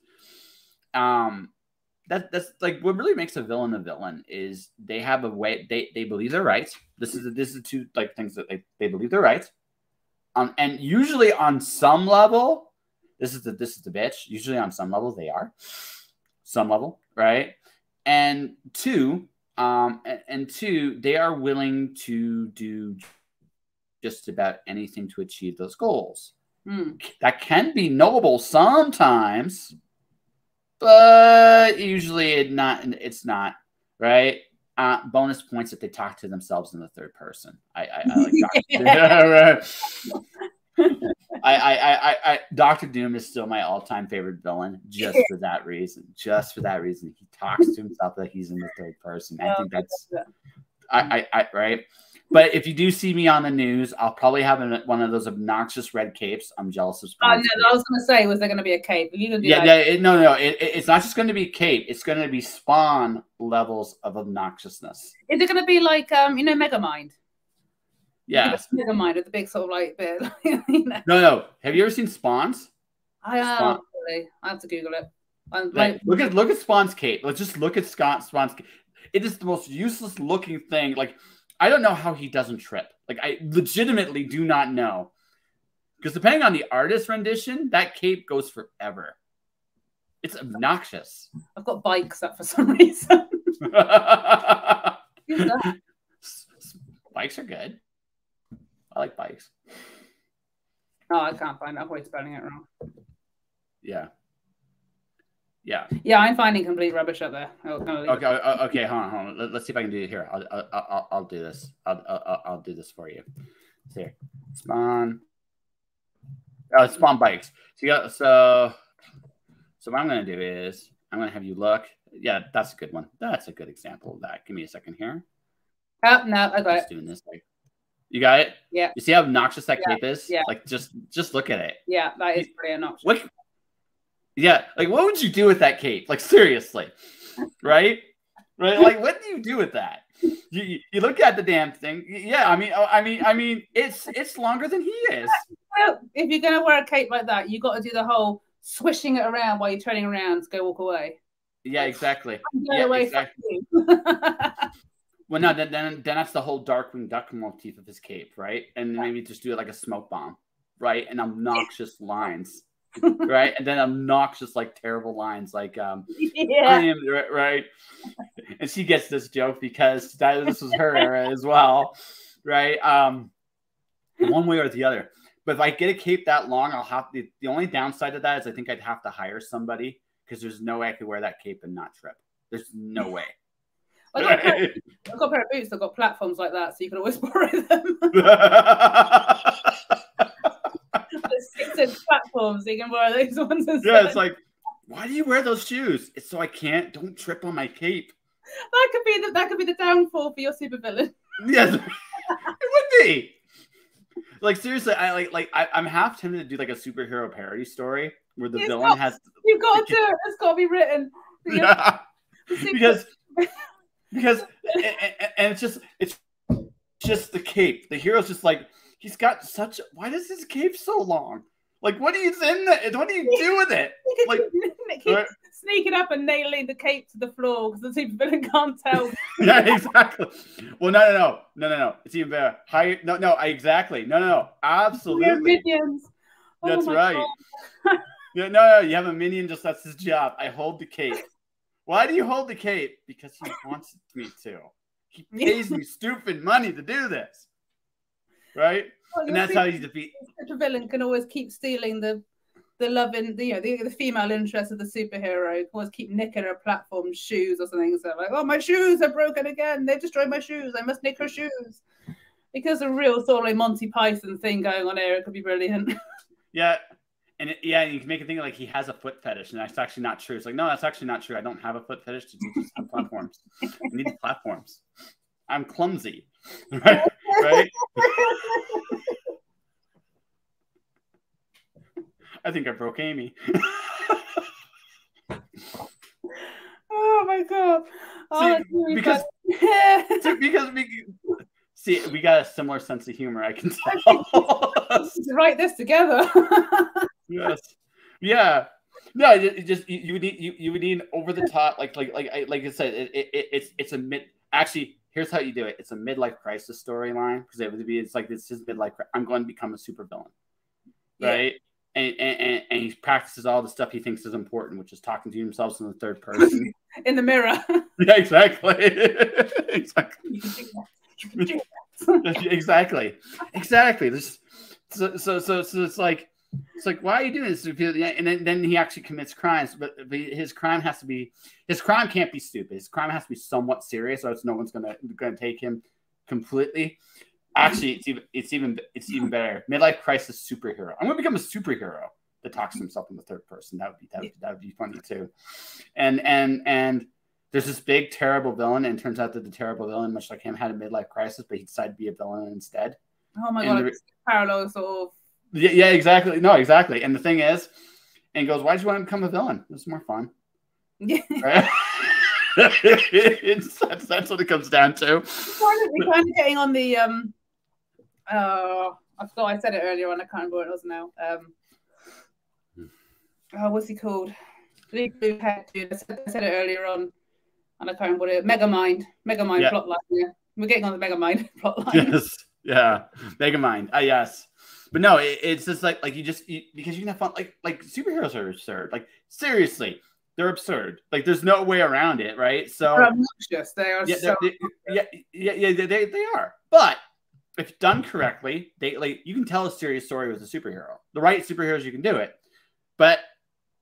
that's like what really makes a villain is they have a way they believe they're right. This is two like things that they believe they're right. And usually on some level, this is the bitch. Usually on some level they are. Some level, right? And two, they are willing to do just about anything to achieve those goals. That can be noble sometimes, but usually it's not, right? Bonus points if they talk to themselves in the third person. I like Doctor Doom is still my all-time favorite villain, just for that reason. Just for that reason, he talks to himself like he's in the third person. I think that's right. But if you do see me on the news, I'll probably have one of those obnoxious red capes. I'm jealous of Spawn. No, I was going to say, was there going to be a cape? Are you gonna do no. It's not just going to be cape. It's going to be Spawn levels of obnoxiousness. Is it going to be like, Megamind? Yeah. Megamind with the big sort of like bit. No. Have you ever seen Spawns? I have. Really. I have to Google it. Look at Spawn's cape. Let's just look at Spawn's cape. It is the most useless looking thing. Like, I don't know how he doesn't trip. Like, I legitimately do not know. Because depending on the artist rendition, that cape goes forever. It's obnoxious. I've got bikes up for some reason. Bikes are good. I like bikes. Oh, I can't find it. I'm probably spelling it wrong. Yeah. Yeah, I'm finding complete rubbish up there. Okay. Hold on. Let's see if I can do it here. I'll do this. I'll do this for you. Here, Spawn. Spawn bikes. So what I'm gonna do is I'm gonna have you look. Yeah, that's a good one. That's a good example of that. Give me a second here. Oh no, I got it. Doing this. You got it? Yeah. You see how obnoxious that cape is? Yeah. Like just look at it. Yeah, that is pretty obnoxious. Yeah, like what would you do with that cape? Like seriously, right? Like what do you do with that? You look at the damn thing. Yeah, I mean, it's longer than he is. Well, if you're gonna wear a cape like that, you got to do the whole swishing it around while you're turning around to go walk away. Yeah, exactly. Exactly. Well, no, then that's the whole Darkwing Duck motif of his cape, right? And maybe just do it like a smoke bomb, right? And obnoxious lines. Right, and then obnoxious, like terrible lines, like I am right. And she gets this joke because this was her era as well, right? One way or the other. But if I get a cape that long, I'll have the only downside of that is I think I'd have to hire somebody because there's no way I could wear that cape and not trip. There's no way. I've got a pair of boots that got platforms like that, so you can always borrow them. 6-inch platforms, so you can borrow those ones instead. Yeah, it's like, why do you wear those shoes? It's so I don't trip on my cape. That could be the downfall for your supervillain. Yes, it would be. Like seriously, I'm half tempted to do like a superhero parody story where the villain has. You've got to do it. It's got to be written. Yeah, because and it's just the cape. The hero's just like he's got such. Why does his cape so long? Like what is in it? What do you do with it? Like keep sneaking up and nailing the cape to the floor because the supervillain can't tell. Yeah, exactly. Well, no. It's even better. Higher. No. Exactly. No. Absolutely. Minions. That's right. Yeah, no. You have a minion. Just that's his job. I hold the cape. Why do you hold the cape? Because he wants me to. He pays me stupid money to do this. Right? Well, and that's how you defeat. The villain can always keep stealing the love in the female interest of the superhero. Can always keep nicking her platform shoes or something. So like, oh, my shoes are broken again. They've destroyed my shoes. I must nick her shoes. Because a real sort of like Monty Python thing going on here. It could be brilliant. Yeah. And you can make it think like he has a foot fetish, and that's actually not true. It's like, no, that's actually not true. I don't have a foot fetish to do platforms. I need platforms. I'm clumsy. Right? I think I broke Amy. Oh my god! See, we got a similar sense of humor. I can tell. Write this together. Yes. Yeah. No, it just you would need an over the top like I said it's a mid. Actually, here's how you do it. It's a midlife crisis storyline because it's like this is midlife. I'm going to become a supervillain, right? And he practices all the stuff he thinks is important, which is talking to himself in the third person in the mirror. Yeah, exactly. Exactly. Exactly. So it's like why are you doing this? And then he actually commits crimes, but his crime can't be stupid. His crime has to be somewhat serious, or else no one's gonna take him completely. Actually, it's even better. Midlife crisis superhero. I'm gonna become a superhero that talks to himself in the third person. That would be funny too. And there's this big terrible villain, and it turns out that the terrible villain, much like him, had a midlife crisis, but he decided to be a villain instead. Oh my god, it's parallel sort of. Yeah, exactly. No, exactly. And the thing is, and he goes, "Why did you want to become a villain? It's more fun." Yeah. Right? That's what it comes down to. We're kind of getting on the I forgot I said it earlier on. I can't remember what it was now. What's he called? Blue head dude. I said it earlier on, and I can't remember what it. Megamind plotline. Yeah, we're getting on the Megamind plotline. Yes, yeah, Megamind. Yes, but no, it's just like because you can have fun. Like superheroes are absurd. Like seriously, they're absurd. Like there's no way around it, right? So they're obnoxious. They are. They are. But if done correctly, you can tell a serious story with a superhero. The right superheroes, you can do it. But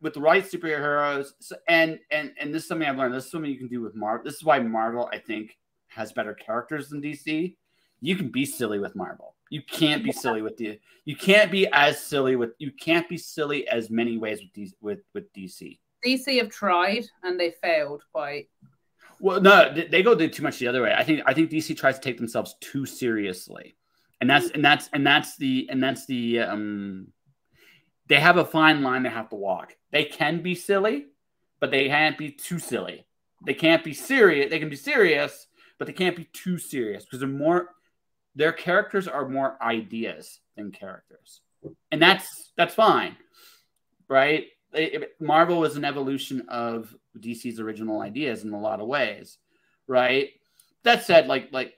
with the right superheroes, and this is something I've learned. This is something you can do with Marvel. This is why Marvel, I think, has better characters than DC. You can be silly with Marvel. You can't be silly with You can't be as silly with. You can't be silly as many ways with DC. DC have tried and they failed quite. Well, no, they go too much the other way. I think DC tries to take themselves too seriously, and that's the they have a fine line they have to walk. They can be silly, but they can't be too silly. They can't be serious. They can be serious, but they can't be too serious because their characters are more ideas than characters, and that's fine, right? Marvel was an evolution of DC's original ideas in a lot of ways, right? That said,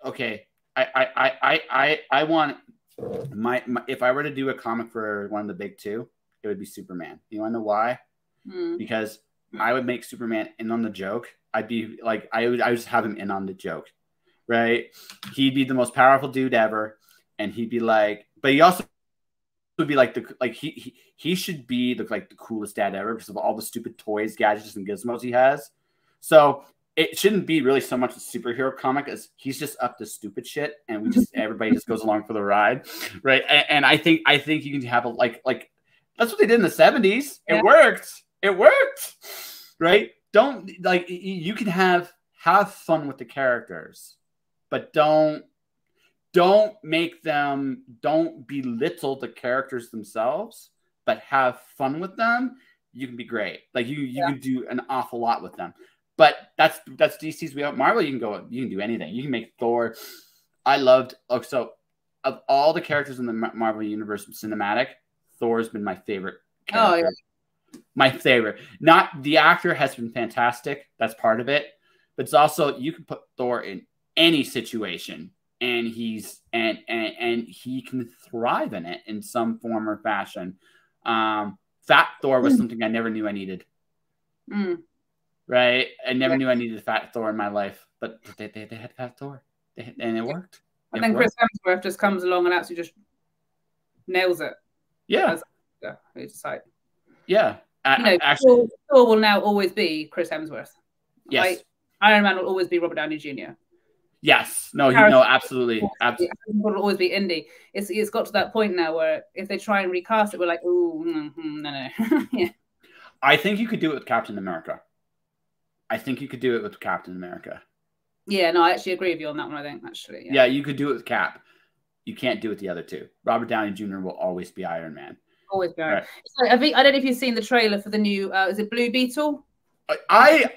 okay, I want my if I were to do a comic for one of the big two, it would be Superman. You want to know why? Because I would make Superman in on the joke. I'd be like, I would just have him in on the joke, right? He'd be the most powerful dude ever, and he'd be like, but he also would be he should be the coolest dad ever because of all the stupid toys, gadgets, and gizmos he has. So it shouldn't be really so much a superhero comic as he's just up to stupid shit, and everybody just goes along for the ride, right? And I think you can have that's what they did in the 70s. Yeah. It worked, right? You can have fun with the characters, but don't belittle the characters themselves, but have fun with them. You can be great. You can do an awful lot with them. But that's DC's way out. Marvel, you can do anything. You can make Thor. Of all the characters in the Marvel Universe cinematic, Thor's been my favorite character. Oh, yeah. My favorite. Not the actor has been fantastic. That's part of it. But it's also you can put Thor in any situation, and he can thrive in it in some form or fashion. Fat Thor was something I never knew I needed. Right? I never knew I needed Fat Thor in my life, but they had Fat Thor, and it worked. And then Chris Hemsworth just comes along and actually just nails it. Yeah. Yeah. Actually, Thor will now always be Chris Hemsworth. Yes. Iron Man will always be Robert Downey Jr. Yes. No, absolutely. Absolutely. It will always be Indy. It's got to that point now where if they try and recast it, we're like, ooh, no. Yeah. I think you could do it with Captain America. Yeah, no, I actually agree with you on that one, I think, actually. Yeah, you could do it with Cap. You can't do it with the other two. Robert Downey Jr. will always be Iron Man. Always be Iron Man. I don't know if you've seen the trailer for the new, is it Blue Beetle? I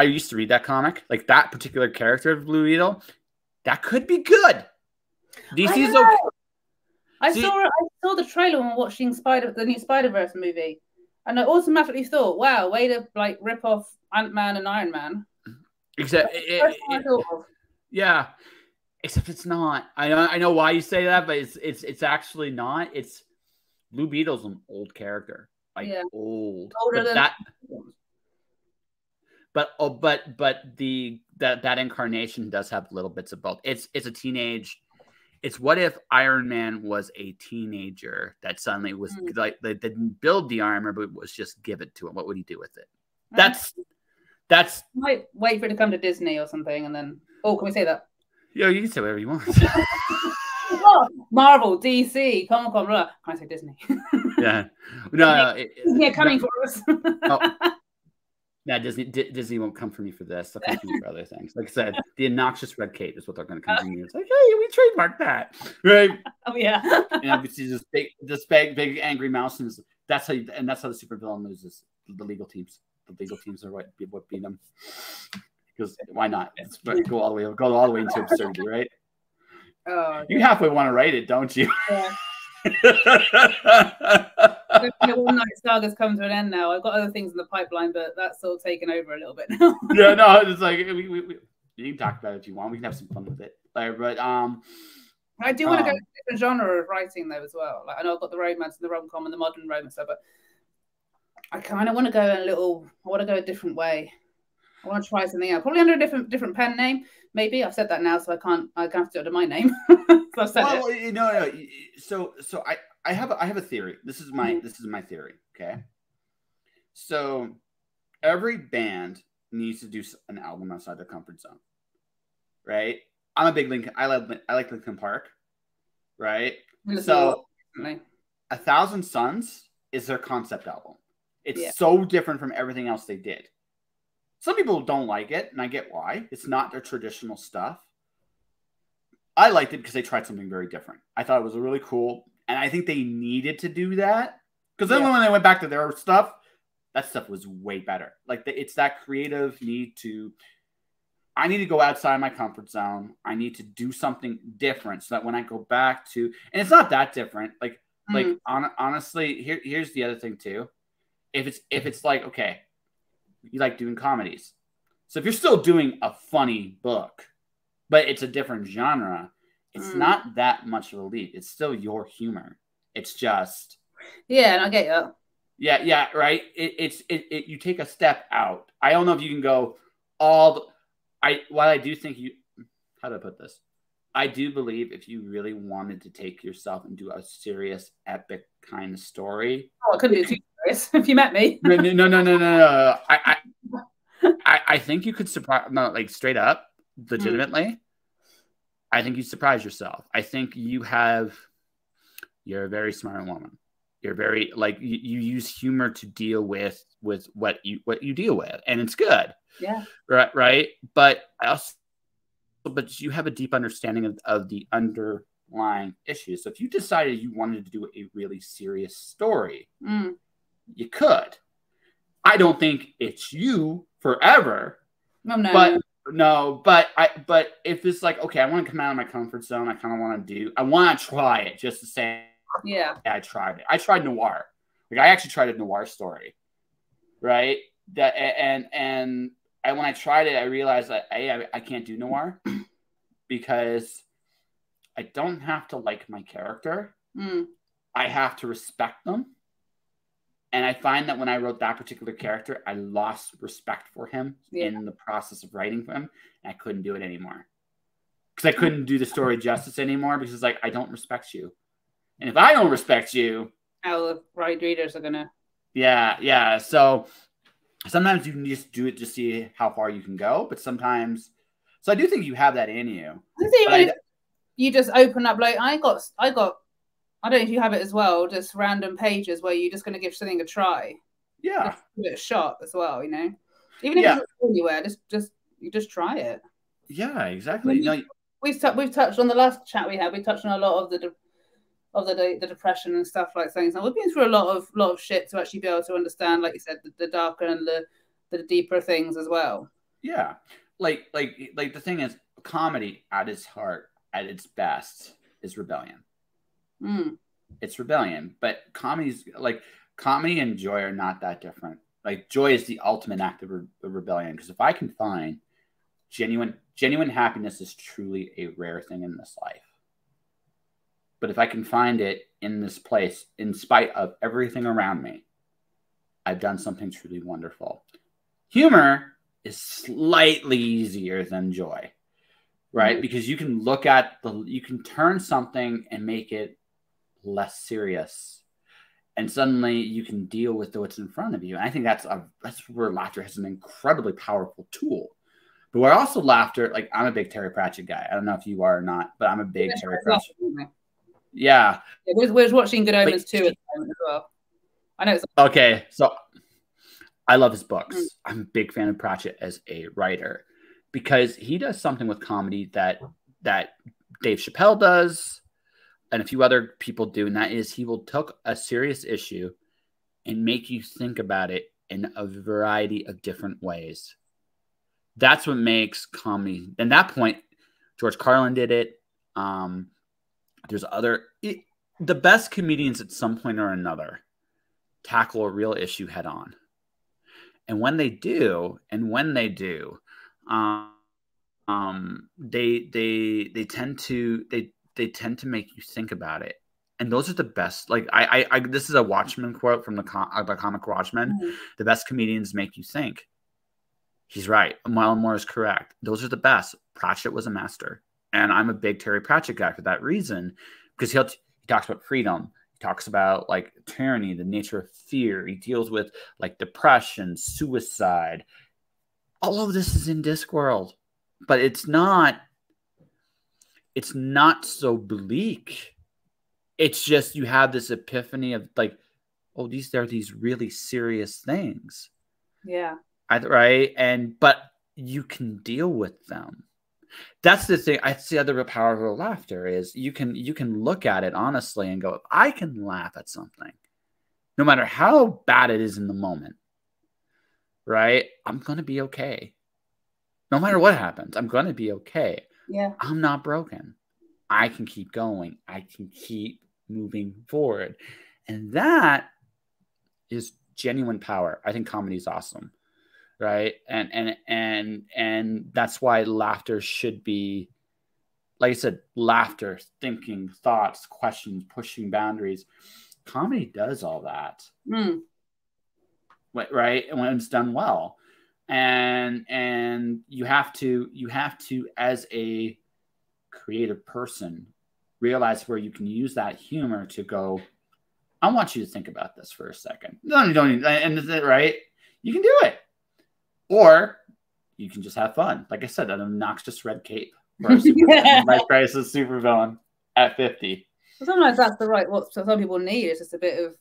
used to read that comic, like that particular character of Blue Beetle. That could be good. DC's okay. I saw the trailer when watching the new Spider-Verse movie, and I automatically thought, wow, way to like rip off Ant-Man and Iron Man. Exactly. Yeah. Except it's not. I know why you say that, but it's actually not. It's Blue Beetle's an old character, like old. Older But than that incarnation does have little bits of both. It's a teenage. It's what if Iron Man was a teenager that suddenly was like they didn't build the armor, but was just give it to him. What would he do with it? That's might wait for it to come to Disney or something, and then can we say that? Yeah, you can say whatever you want. Marvel, DC, Comic Con, can I say Disney? Yeah, no, Disney coming for us. Yeah, Disney won't come for me for this. They'll come for me for other things. Like I said, the obnoxious red cape is what they're going to come for me. It's like, hey, we trademarked that, right? Oh yeah. You see this big angry mouse, and that's how the supervillain loses. The legal teams are what beat them. Because why not? Let's go all the way into absurdity, right? Oh, you halfway want to write it, don't you? Yeah. One Night Saga's come to an end now. I've got other things in the pipeline, but that's sort of taken over a little bit now. Yeah, no, it's like you can talk about it if you want. We can have some fun with it. But I do want to go to a different genre of writing though as well. Like I know I've got the romance and the rom-com and the modern romance stuff, but I kind of want to go a different way. I want to try something else, probably under a different pen name. Maybe I've said that now, so I can't have to do it under my name. So I've said it. No. So I have a theory. This is my theory. Okay. So every band needs to do an album outside their comfort zone, right? I'm a big Lincoln. I like Linkin Park, right? So 1,000 Suns is their concept album. It's so different from everything else they did. Some people don't like it, and I get why. It's not their traditional stuff. I liked it because they tried something very different. I thought it was really cool, and I think they needed to do that. Because then when they went back to their stuff, that stuff was way better. Like, it's that creative need to... I need to go outside my comfort zone. I need to do something different so that when I go back to... And it's not that different. Honestly, here's the other thing, too. If it's like, okay... You like doing comedies. So if you're still doing a funny book, but it's a different genre, it's not that much of a leap. It's still your humor. It's just... Yeah, and I get that. Yeah, right? You take a step out. I don't know if you can go while I do think you... How do I put this? I do believe if you really wanted to take yourself and do a serious, epic kind of story... Oh, I couldn't do too serious if you met me. No. I think you could surprise... No, like straight up, legitimately. I think you surprise yourself. I think you're a very smart woman. You're very... Like, you use humor to deal with what you deal with. And it's good. Yeah. Right? But you have a deep understanding of the underlying issues. So if you decided you wanted to do a really serious story, you could. I don't think it's you forever. But if it's like, okay, I want to come out of my comfort zone, I kind of want to try it just to say, yeah, I tried it. I tried noir. Like, I actually tried a noir story, right? And when I tried it, I realized that I can't do noir because I don't have to like my character. I have to respect them. And I find that when I wrote that particular character, I lost respect for him in the process of writing for him. And I couldn't do it anymore. Because I couldn't do the story justice anymore because it's like, I don't respect you. And if I don't respect you... How the right readers are going to... Yeah. So sometimes you can just do it to see how far you can go. But sometimes... So I do think you have that in you. You just open up, like, I got... I don't know if you have it as well, just random pages where you're just going to give something a try. Yeah. Just give it a shot as well, you know? Even if it's not anywhere, just try it. Yeah, exactly. We've touched on the last chat we had, we touched on a lot of the depression and stuff like things. And we've been through a lot of shit to actually be able to understand, like you said, the darker and the deeper things as well. Yeah. Like the thing is, comedy at its heart, at its best, is rebellion. Mm. It's rebellion. But comedy and joy are not that different. Like joy is the ultimate act of rebellion. Because if I can find genuine happiness is truly a rare thing in this life. But if I can find it in this place, in spite of everything around me, I've done something truly wonderful. Humor is slightly easier than joy, right? Mm-hmm. Because you can you can turn something and make it less serious. And suddenly you can deal with what's in front of you. And I think that's where laughter has an incredibly powerful tool. But we're also laughter, like I'm a big Terry Pratchett guy. I don't know if you are or not, but I'm a big Terry Pratchett. Yeah. We're watching Good Omens too at the moment as well. I know it's okay. So I love his books. I'm a big fan of Pratchett as a writer because he does something with comedy that Dave Chappelle does and a few other people do, and that is he will take a serious issue and make you think about it in a variety of different ways. That's what makes comedy. And that point, George Carlin did it. There's the best comedians at some point or another tackle a real issue head on. And when they do, they tend to make you think about it. And those are the best. Like this is a Watchmen quote from the comic Watchmen. Mm-hmm. The best comedians make you think. He's right. Miles Moore is correct. Those are the best. Pratchett was a master. And I'm a big Terry Pratchett guy for that reason, because he talks about freedom. He talks about like tyranny, the nature of fear. He deals with like depression, suicide. All of this is in Discworld, but it's not so bleak. It's just you have this epiphany of like, oh, these are these really serious things. Yeah. Right. But you can deal with them. That's the thing. That's the other power of laughter is you can look at it honestly and go, I can laugh at something, no matter how bad it is in the moment. Right? I'm gonna be okay. No matter what happens, I'm gonna be okay. Yeah. I'm not broken. I can keep going. I can keep moving forward, and that is genuine power. I think comedy is awesome. Right. And that's why laughter should be, like I said, laughter, thinking, thoughts, questions, pushing boundaries. Comedy does all that. Mm. Right. And when it's done well. And you have to, as a creative person, realize where you can use that humor to go, I want you to think about this for a second. No, you don't. And right. You can do it. Or you can just have fun. Like I said, an obnoxious red cape for a right price as supervillain at 50. Sometimes that's what some people need. It's just a bit of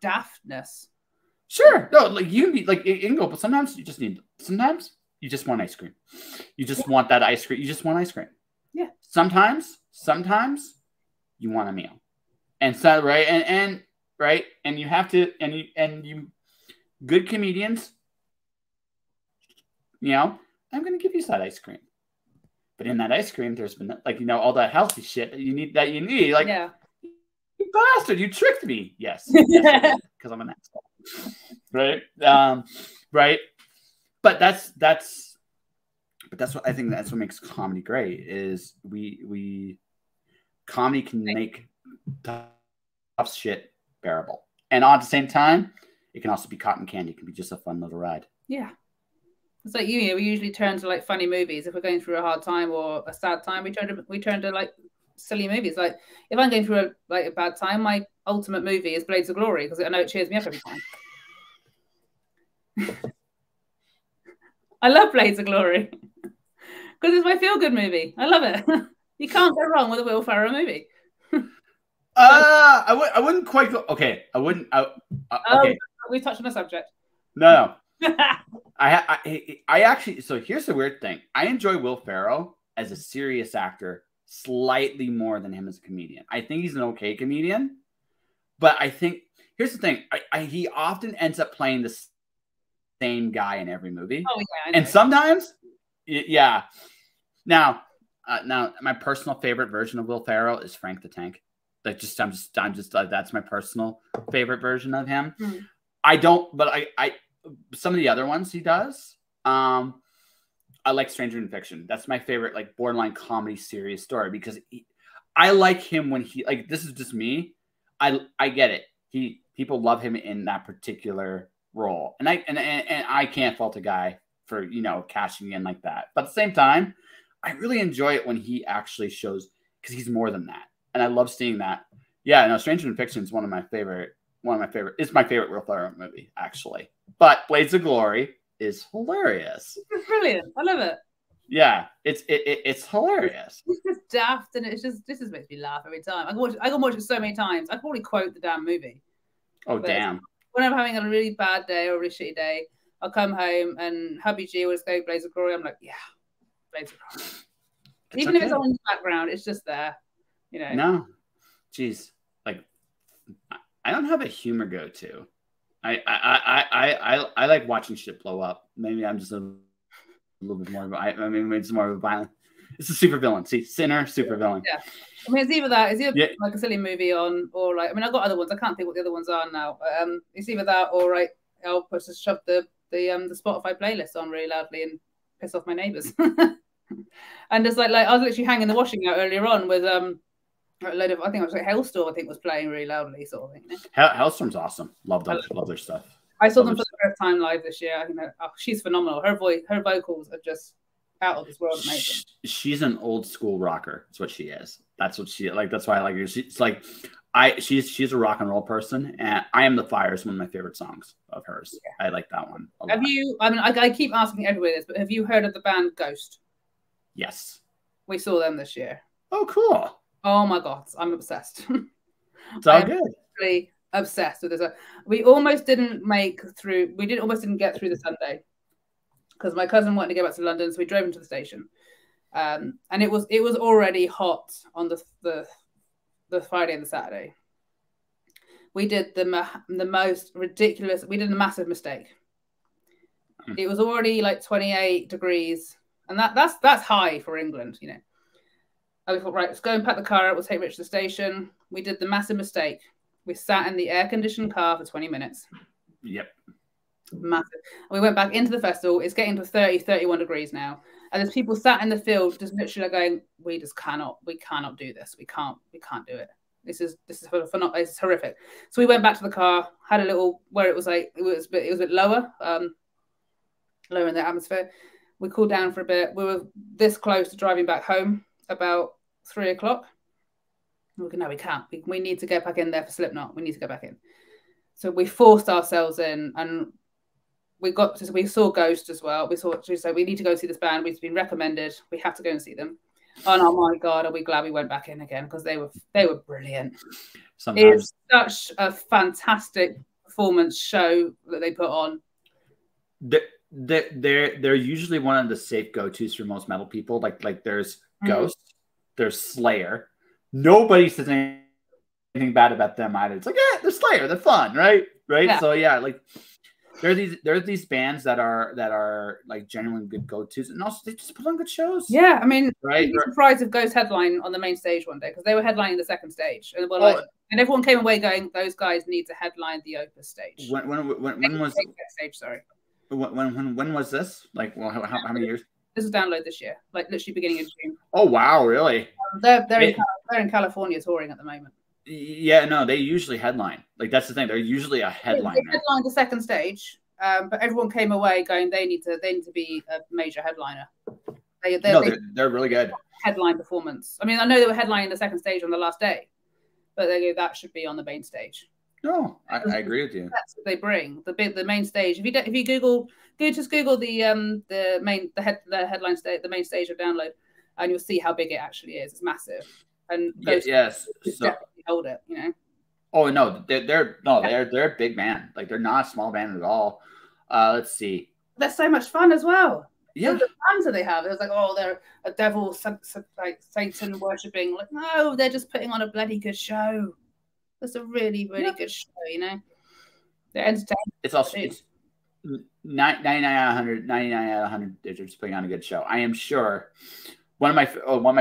daftness. Sure. No, like you can be like it can go, but sometimes you just want ice cream. You just want that ice cream. You just want ice cream. Yeah. Sometimes you want a meal. And so right and you have to and you good comedians, I'm going to give you that ice cream. But in that ice cream, there's been all that healthy shit that you need. Like, yeah. You bastard, you tricked me. Yes. Because I'm an asshole. Right. Right. But that's what I think that's what makes comedy great is comedy can make tough shit bearable. And at the same time, it can also be cotton candy. It can be just a fun little ride. Yeah. It's like we usually turn to like funny movies if we're going through a hard time or a sad time. We turn to like silly movies. Like if I'm going through a bad time, my ultimate movie is Blades of Glory because I know it cheers me up every time. I love Blades of Glory because it's my feel-good movie. I love it. You can't go wrong with a Will Ferrell movie. I wouldn't quite go. Okay, I wouldn't. Okay, we touched on the subject. No. I actually, so here's the weird thing. I enjoy Will Ferrell as a serious actor slightly more than him as a comedian. I think he's an okay comedian, but I think here's the thing. He often ends up playing the same guy in every movie. Oh yeah, and sometimes, Now, my personal favorite version of Will Ferrell is Frank the Tank. Like I'm just that's my personal favorite version of him. Hmm. I don't, but I some of the other ones he does. I like Stranger in Fiction. That's my favorite, like borderline comedy serious story because I like him when he like this is just me. I get it. People love him in that particular role, and I can't fault a guy for cashing in like that. But at the same time, I really enjoy it when he actually shows because he's more than that, and I love seeing that. Yeah, no, Stranger in Fiction is one of my favorite. It's my favorite Will Ferrell movie actually. But Blades of Glory is hilarious. It's brilliant. I love it. Yeah, it's hilarious. It's just daft, and this just makes me laugh every time. I can watch it so many times. I can probably quote the damn movie. Oh, damn. When I'm having a really bad day or a really shitty day, I'll come home and hubby G will just go Blades of Glory. I'm like, yeah, Blades of Glory. Even if it's on in the background, it's just there. No, jeez, like I don't have a humor go-to. I like watching shit blow up. Maybe I'm just a little bit more. I mean, it's more of a violent. It's a super villain. See, sinner, super villain. Yeah, I mean, it's either like a silly movie on, or like, I mean, I've got other ones. I can't think what the other ones are now. It's either that or right. I'll just shove the Spotify playlist on really loudly and piss off my neighbors. And it's like I was literally hanging the washing out earlier on with a load of, I think it was like Hellstorm. I think was playing really loudly, sort of thing. Hellstorm's awesome. Love their stuff. I saw them for the first time live this year. I think she's phenomenal. Her voice, her vocals are just out of this world amazing. She's an old school rocker. That's what she is. That's what she like. That's why I like her. She's like, she's a rock and roll person, and I Am the Fire is one of my favorite songs of hers. Yeah. I like that one. Have you? I mean, I keep asking everybody this, but have you heard of the band Ghost? Yes, we saw them this year. Oh, cool. Oh my god, I'm obsessed. It's all good. Really obsessed with this. We almost didn't get through the Sunday because my cousin wanted to go back to London, so we drove him to the station. And it was already hot on the Friday and the Saturday. We did the most ridiculous. We did a massive mistake. It was already like 28 degrees, and that's high for England, And we thought, right, let's go and pack the car up. We'll take Rich to the station. We did the massive mistake. We sat in the air-conditioned car for 20 minutes. Yep. Massive. And we went back into the festival. It's getting to 30, 31 degrees now. And there's people sat in the field just literally going, we cannot do this. We can't do it. This is horrific. So we went back to the car, had a little where it was a bit lower, lower in the atmosphere. We cooled down for a bit. We were this close to driving back home about 3 o'clock. No, we can't. We need to get back in there for Slipknot. We need to go back in. So we forced ourselves in, and we saw Ghost as well. We need to go see this band. We've been recommended. We have to go and see them. And oh my god, are we glad we went back in again because they were brilliant. Sometimes. It's such a fantastic performance show that they put on. They're usually one of the safe go-tos for most metal people. Like there's Ghost, there's Slayer. Nobody says anything bad about them either. It's like, yeah, they're Slayer, they're fun, right? Yeah. So yeah, like there are these bands that are like genuinely good go-tos, and also they just put on good shows. Yeah, I mean, right? I'm surprised if Ghost headline on the main stage one day because they were headlining the second stage, and and everyone came away going, those guys need to headline the Opus stage. When was stage? Sorry. When was this? Like, well, how many years? This was Download this year, like literally beginning of June. Oh wow, really? They're in California touring at the moment. Yeah, no, they usually headline. Like that's the thing; they're usually a headliner. They headlined the second stage, but everyone came away going, they need to be a major headliner. They're really good. Headline performance. I mean, I know they were headlining the second stage on the last day, but they go, that should be on the main stage. No, I agree with you. That's what they bring. The main stage. If you Google the headline stage, the main stage of Download, and you'll see how big it actually is. It's massive. And yes, so definitely hold it. Oh no, they're a big band. Like they're not a small band at all. Let's see. They're so much fun as well. Yeah, the fans that they have. It was like, oh, they're a devil, like Satan worshipping. Like, no, they're just putting on a bloody good show. That's a really, really good show, They're entertaining. It's also 99 out of 100. 99 out of 100. They're just putting on a good show. I am sure. One of my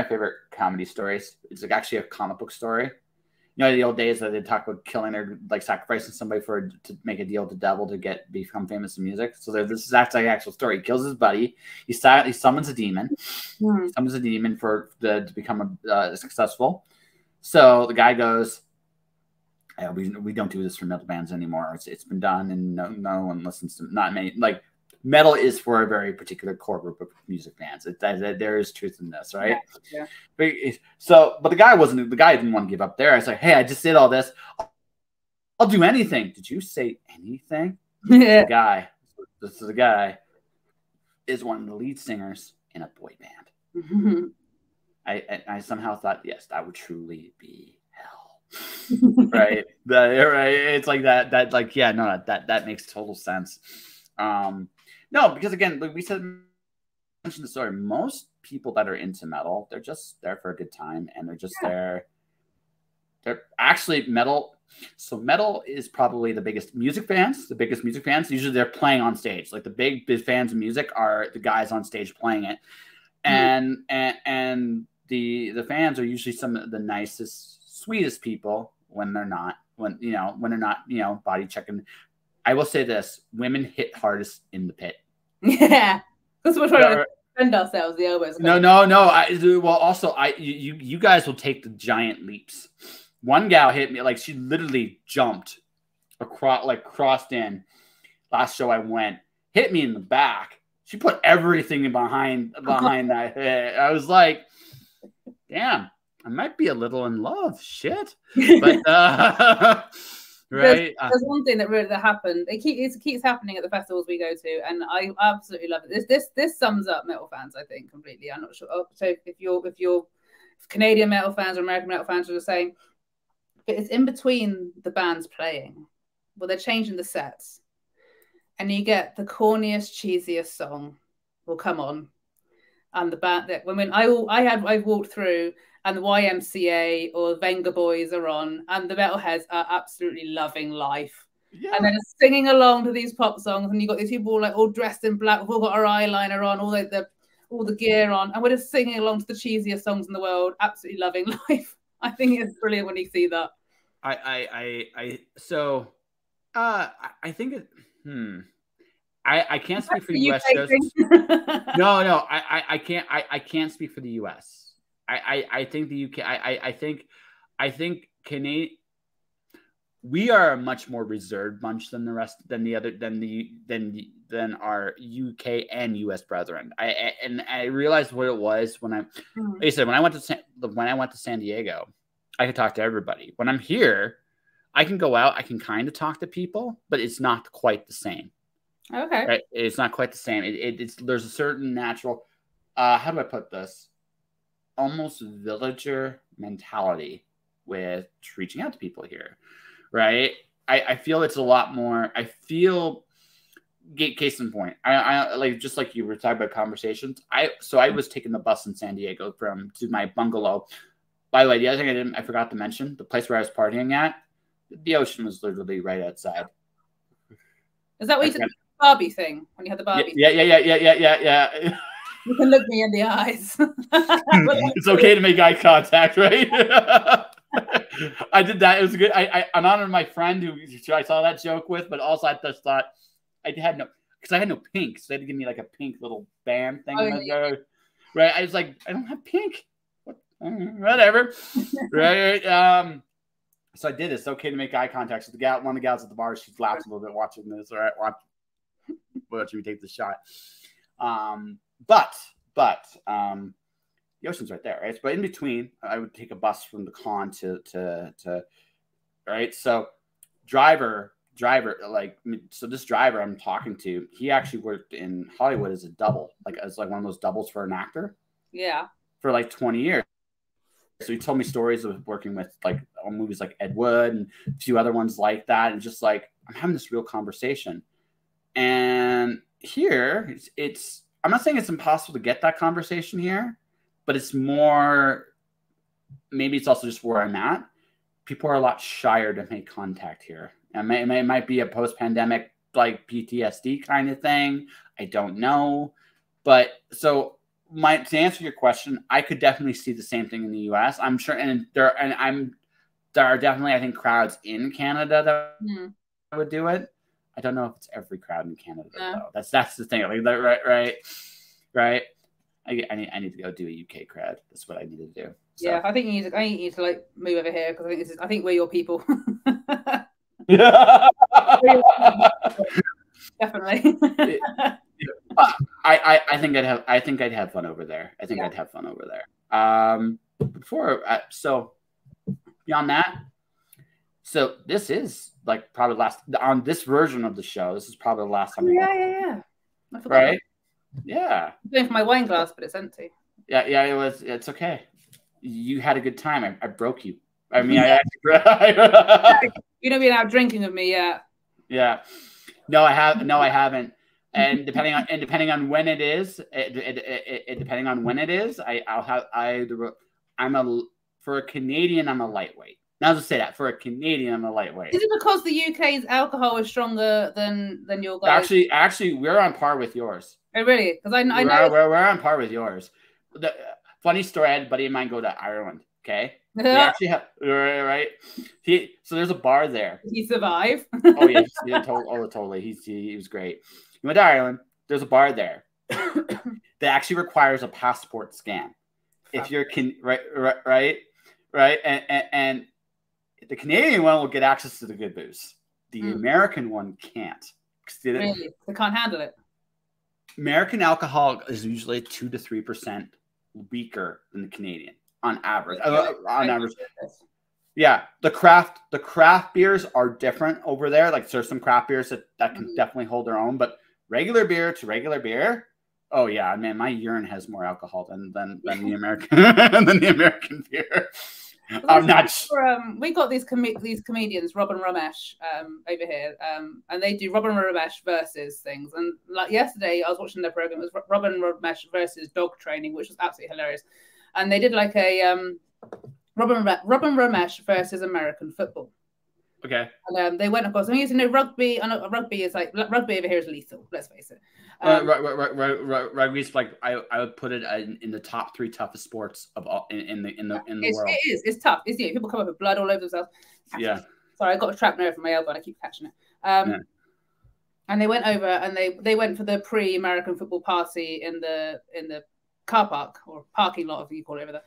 favorite comedy stories. It's like actually a comic book story. you know, the old days that they talk about killing or like sacrificing somebody to make a deal with the devil to become famous in music. So this is actually an actual story. He kills his buddy. He summons a demon. He summons a demon to become successful. So the guy goes, we don't do this for metal bands anymore. It's been done, and no one listens to not many. Like metal is for a very particular core group of music fans. There is truth in this, right? Yeah. But the guy didn't want to give up there. I was like, hey, I just did all this. I'll do anything. Did you say anything? Yeah. The guy is one of the lead singers in a boy band. I somehow thought, yes, that would truly be hell. Right. Right. It's like that like, yeah, no, that makes total sense. No, because again, like we mentioned the story, most people that are into metal, they're just there for a good time, and they're just there. They're actually metal. So metal is probably the biggest music fans. Usually they're playing on stage. Like the big fans of music are the guys on stage playing it. And the fans are usually some of the nicest, sweetest people when they're not body checking. I will say this: women hit hardest in the pit. Yeah, because we're trying to defend ourselves. The elbows. No. You guys will take the giant leaps. One gal hit me, like she literally jumped across, like crossed in. Last show I went, hit me in the back. She put everything behind that hit. I was like, damn, I might be a little in love. Shit. But right. There's one thing that happened. It keeps happening at the festivals we go to, and I absolutely love it. This sums up metal fans, I think, completely. I'm not sure. So if you're Canadian metal fans or American metal fans are the same, but it's in between the bands playing. Well, they're changing the sets, and you get the corniest, cheesiest song will come on, and the band that I've walked through, and the YMCA or Venga Boys are on, and the metalheads are absolutely loving life. Yeah. And then singing along to these pop songs, and you've got these people like all dressed in black, we've all got our eyeliner on, all the gear on, and we're just singing along to the cheesiest songs in the world, absolutely loving life. I think it's brilliant when you see that. I think it. I can't speak for the US shows. No, I can't. I can't speak for the US. I think the UK. I think Canadian. We are a much more reserved bunch than our UK and US brethren. I realized what it was when like I said, when I went to San Diego, I could talk to everybody. When I'm here, I can go out, I can kind of talk to people, but it's not quite the same. Okay. Right? It's not quite the same. There's a certain natural, how do I put this? Almost villager mentality with reaching out to people here, right? I feel it's a lot more. I feel, case in point, I like just like you were talking about conversations. I was taking the bus in San Diego to my bungalow. By the way, the other thing I forgot to mention, the place where I was partying at, the ocean was literally right outside. Is that what you did the Barbie thing when you had the Barbie? Yeah. You can look me in the eyes. It's okay to make eye contact, right? I did that. It was good. I honored my friend who I saw that joke with, but also I just thought I had no pink, so they had to give me like a pink little band thing. Right? I was like, I don't have pink. Whatever. Right. So I did it. It's okay to make eye contact. So one of the gals at the bar, she laughs a little bit watching this. All right, watching me take the shot. But the ocean's right there, right? But in between, I would take a bus from the con to right. So this driver I'm talking to, he actually worked in Hollywood as a double, as one of those doubles for an actor. Yeah. For like 20 years. So he told me stories of working with like on movies like Ed Wood and a few other ones like that. And just like, I'm having this real conversation. And here I'm not saying it's impossible to get that conversation here, but it's more, maybe it's also just where I'm at. People are a lot shyer to make contact here. And it might be a post-pandemic like PTSD kind of thing. I don't know. But so to answer your question, I could definitely see the same thing in the US. I'm sure, and I'm there are definitely, I think, crowds in Canada that Mm. would do it. I don't know if it's every crowd in Canada No. though. That's the thing. Like, right. I need to go do a UK crowd. That's what I need to do. So. Yeah, I think you need to like move over here because I think we're your people. Yeah. Definitely. I think I'd have fun over there. I think I'd have fun over there. So beyond that, so this is like probably last on this version of the show. This is probably the last time. Yeah. I forgot. Right? Yeah. I'm going for my wine glass, but it's empty. Yeah. It's okay. You had a good time. I broke you. I mean, You've not been out drinking with me yet. Yeah. No, I haven't. And depending on when it is, depending on when it is, for a Canadian, I'm a lightweight. Now I'll just say that for a Canadian, I'm a lightweight. Is it because the UK's alcohol is stronger than your guys? Actually, we're on par with yours. Oh, really? Because I know we're on par with yours. Funny story. I had a buddy of mine go to Ireland. Okay. They actually have right. So there's a bar there. Did he survive? Oh yeah, totally. He was great. He went to Ireland. There's a bar there that actually requires a passport scan. If you're right, and the Canadian one will get access to the good booze. The American one can't. Really? They can't handle it. American alcohol is usually 2 to 3% weaker than the Canadian on average. On average. Yeah, the craft beers are different over there. Like there's some craft beers that can definitely hold their own, but regular beer to regular beer, oh yeah, man, my urine has more alcohol than the American than the American beer. I'm not sure. We got these comedians, Rob and Ramesh, over here, and they do Rob and Ramesh versus things. And like yesterday, I was watching their program. It was Rob and Ramesh versus dog training, which was absolutely hilarious. And they did like a Rob and Ramesh versus American football. Okay. And they went across. I mean, rugby. I know rugby is like rugby over here is lethal. Let's face it. Rugby's like I would put it in the top 3 toughest sports of all in the world. It is. It's tough. It's people come up with blood all over themselves. Yeah. Sorry, I got a trapped nerve in my elbow and I keep catching it. And they went over and they went for the pre-American football party in the car park or parking lot, if you call it over there.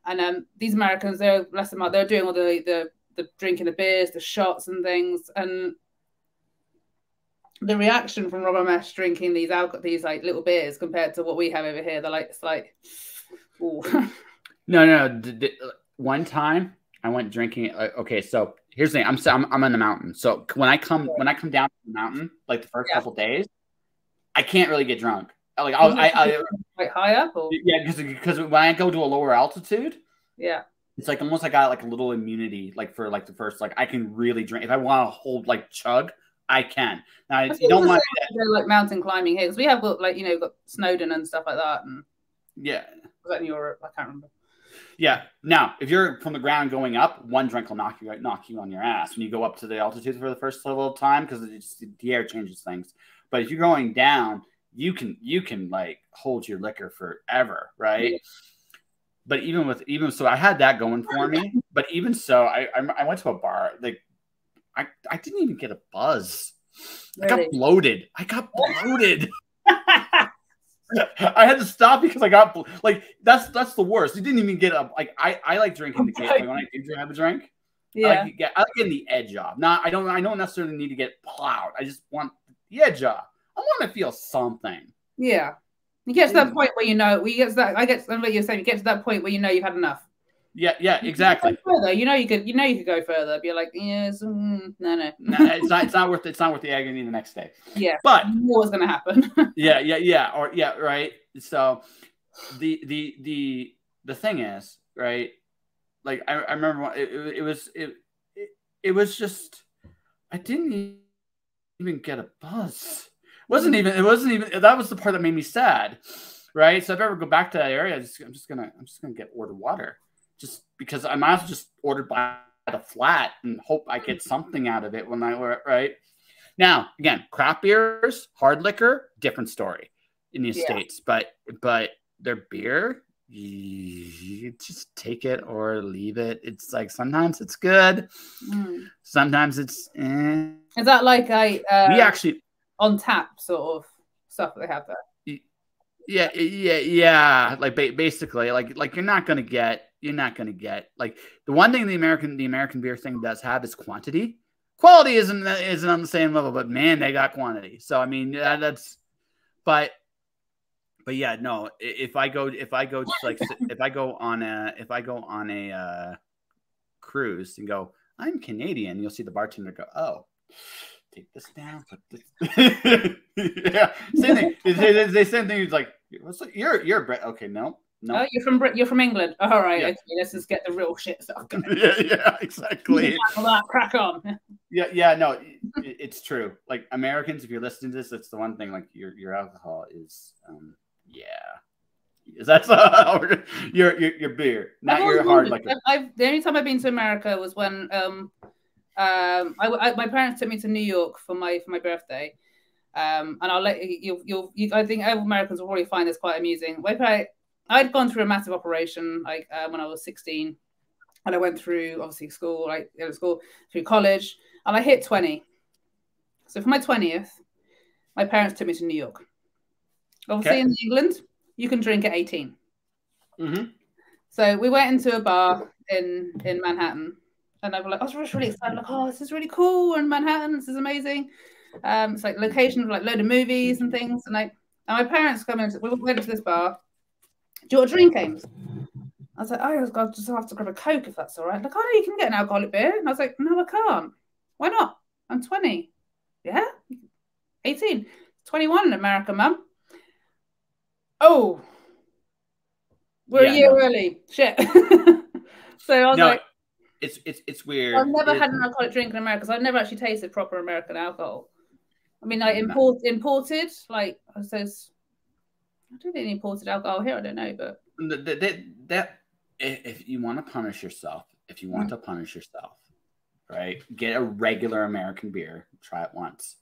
And these Americans, they're doing all the drinking the beers, the shots and things, and the reaction from Robert Mesh drinking these like little beers compared to what we have over here, they're like, it's like, ooh. No. One time I went drinking. Okay, so here's the thing. I'm in the mountain. So when I come down to the mountain, like the first couple days, I can't really get drunk. Like I like high up, or? Yeah, because when I go to a lower altitude, yeah, it's like almost like I got like a little immunity, like for like the first, like I can really drink if I want to hold like chug. I can. Now you don't want to like mountain climbing here because we have got got Snowdon and stuff like that, and yeah, was that in Europe? I can't remember. Yeah. Now, if you're from the ground going up, one drink will knock you on your ass when you go up to the altitude for the first little time because the air changes things. But if you're going down, you can like hold your liquor forever, right? Yeah. But even so, I had that going for me. But even so, I went to a bar. Like I didn't even get a buzz. Really? I got bloated. I had to stop because I got like that's the worst. You didn't even get a like I like drinking the cake. Like when I do have a drink. Yeah. I like getting the edge off. Not I don't necessarily need to get plowed. I just want the edge off. I want to feel something. Yeah. You get to that point where you get to that what you're saying, you get to that point where you've had enough. Yeah, exactly. Further, you could go further. But you're like, yes, no. It's not worth the agony the next day. Yeah, but what's gonna happen? yeah, right. So the thing is, right? Like I remember it was just I didn't even get a buzz. It wasn't even that was the part that made me sad, right? So if I ever go back to that area, I'm just gonna get ordered water. Just because I might as well just order by the flat and hope I get something out of it when right. Now, again, craft beers, hard liquor, different story in the States. But their beer, you just take it or leave it. It's like sometimes it's good, sometimes it's. Is that like we actually on tap sort of stuff that they have there? Yeah. Like basically, like you're not gonna get like the one thing the American beer thing does have is quantity. Quality isn't on the same level, but man, they got quantity. So I mean, that's but yeah, no. If I go on a cruise and go, I'm Canadian, you'll see the bartender go, oh, take this down, put this. Yeah, same thing. They same thing. He's like, you're Brit. Okay, no. Oh, you're from England. All right, okay, let's just get the real shit stuff going. Yeah, exactly. Crack on. Yeah, no, it's true. Like Americans, if you're listening to this, that's the one thing. Like your alcohol is, that's your beer, not your hard liquor. The only time I've been to America was when my parents took me to New York for my birthday. And I'll let you. I think Americans will probably find this quite amusing. I'd gone through a massive operation when I was 16, and I went through obviously school, through college, and I hit 20. So for my 20th, my parents took me to New York. Obviously, in England, you can drink at 18. So we went into a bar in Manhattan, and I was really excited. Like, oh, this is really cool. We're in Manhattan. This is amazing. It's like location of like load of movies and things. And my parents we went to this bar. Do you want a drink, Ames? I was like, I'll just have to grab a Coke if that's all right. Like, oh, no, you can get an alcoholic beer. And I was like, no, I can't. Why not? I'm 20. Yeah? 18. 21 in America, Mum. Oh. We're a year early. Shit. So I was like, it's weird. I've never had an alcoholic drink in America because I've never actually tasted proper American alcohol. I mean, like imported, like I suppose. I don't think imported alcohol here. I don't know, but that if you want to punish yourself, right? Get a regular American beer. Try it once.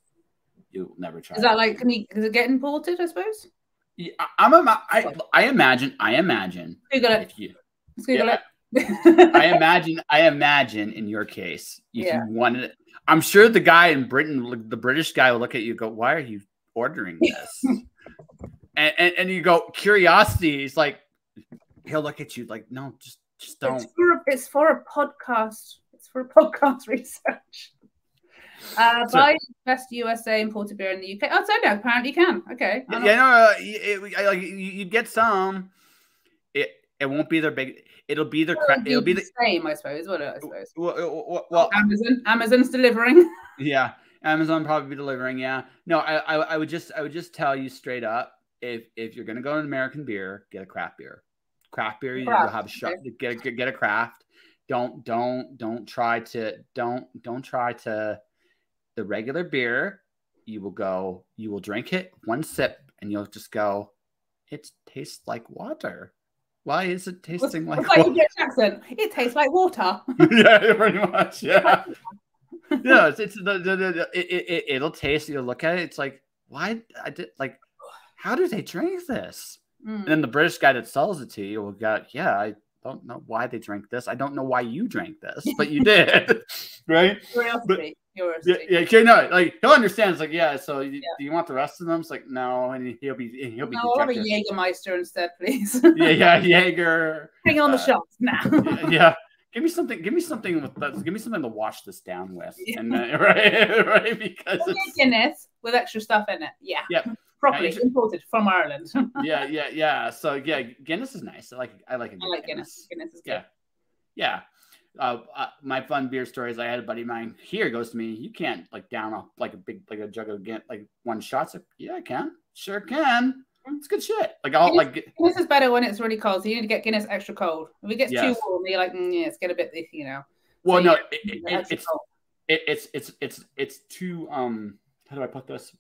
You'll never try. Is that like? Does it get imported? I suppose. Yeah, I imagine. Google it. Google it. I imagine in your case, if you wanted it, I'm sure the guy in Britain, the British guy, will look at you and go, "Why are you ordering this?" and you go, "Curiosity." He's like, he'll look at you like, "No, just don't." It's for a podcast. It's for podcast research. Buy best USA imported beer in the UK. Oh, so no, apparently you can. Okay. You get some. It won't be their big. It'll be the same, I suppose. What I suppose. Well, Amazon's delivering. Yeah, Amazon probably be delivering. Yeah. No, I would just tell you straight up, if you're gonna go to an American beer, get a craft beer. Craft beer, you'll have a shot. Okay. Get a craft. Don't try to the regular beer. You will drink it one sip and you'll just go, it tastes like water. Why is it tasting like water? Accent. It tastes like water. Yeah, pretty much. Yeah. Yeah, it'll taste. You'll look at it. It's like, why? How do they drink this? And then the British guy that sells it to you will go, yeah, I don't know why they drink this. I don't know why you drank this, but you did, right? Curiosity. Yeah, no, like he'll understand. It's like, yeah. So do you want the rest of them? It's like, no, and he'll be. No, I'll have a Jägermeister instead, please. Yeah, Jaeger. Bring on the shots now. Yeah. Give me something to wash this down with, and right, because it's Guinness with extra stuff in it. Yeah. Properly imported from Ireland. Yeah. So yeah, Guinness is nice. I like Guinness. Guinness is good. Yeah. My fun beer stories. I had a buddy of mine here goes to me, you can't down a jug of one shot. So yeah, I can. Sure can. It's good shit. Guinness is better when it's really cold. So you need to get Guinness extra cold. If it gets too warm, you're like, it's get a bit, Well, so no, it's too how do I put this?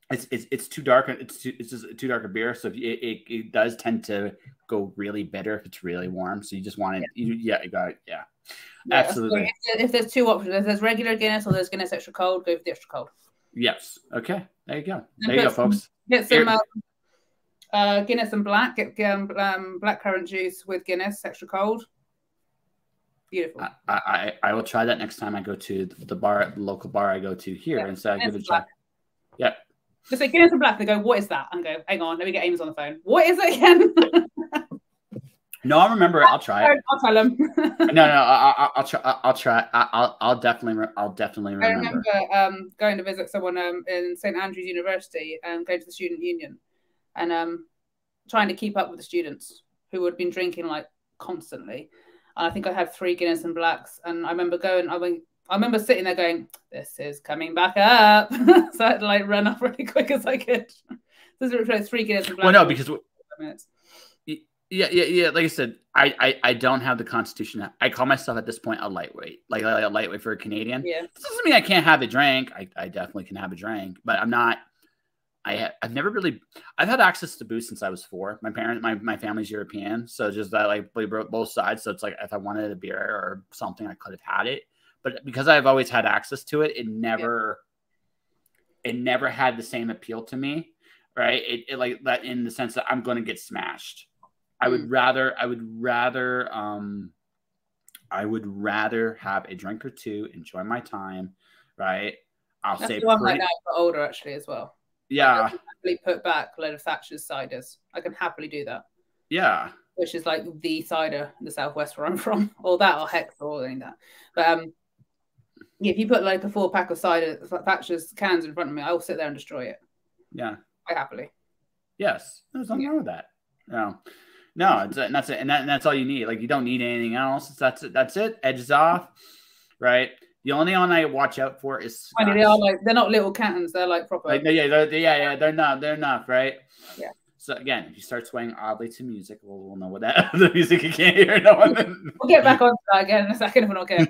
It's too dark. It's just too dark a beer. So it does tend to go really bitter if it's really warm. So you just want it. You got it. Yeah. Absolutely. So if there's two options, if there's regular Guinness or there's Guinness extra cold, go for the extra cold. Yes. Okay. There you go. There you go, folks. Get some Guinness and black. Get blackcurrant juice with Guinness, extra cold. Beautiful. I will try that next time I go to the bar, the local bar I go to here, and so I give it a try. Yeah. Just say Guinness and black. They go, what is that? And go, hang on, let me get Amos on the phone. What is it again? No, I'll remember it. I'll try it. I'll tell them. No, I'll try. I'll try. I'll definitely remember. I remember going to visit someone in St Andrews University and going to the student union and trying to keep up with the students who had been drinking like constantly. And I think I had 3 Guinness and blacks, and I remember I remember sitting there going, "This is coming back up," so I had to like run up really quick as I could. This is 3 Guinness and blacks. Well, no, because yeah. Like I said, I don't have the constitution. I call myself at this point a lightweight, like a lightweight for a Canadian. Yeah, this doesn't mean I can't have a drink. I definitely can have a drink, but I'm not. I've never really. I've had access to booze since I was 4. My family's European, so just that like we broke both sides. So it's like if I wanted a beer or something, I could have had it. But because I've always had access to it, it never had the same appeal to me, right? It like that in the sense that I'm going to get smashed. I would rather have a drink or 2, enjoy my time, right? That's the one right now for older actually as well. Yeah, I can happily put back a load of Thatcher's ciders. I can happily do that. Yeah, which is like the cider in the southwest where I'm from, or that, or Hex, or anything like that. But if you put like a 4-pack of cider, Thatcher's cans in front of me, I will sit there and destroy it. Yeah, quite happily. Yes, there's nothing wrong with that. No, that's it, and that's all you need. Like you don't need anything else. That's it. Edges off, right? The only one I watch out for is Scotch. I mean, they're not little cans. They're like proper. Like, they're not, right? Yeah. So again, if you start swaying oddly to music, we'll know what that the music you can't hear. No one. We'll get back on that again in a second if we're not good.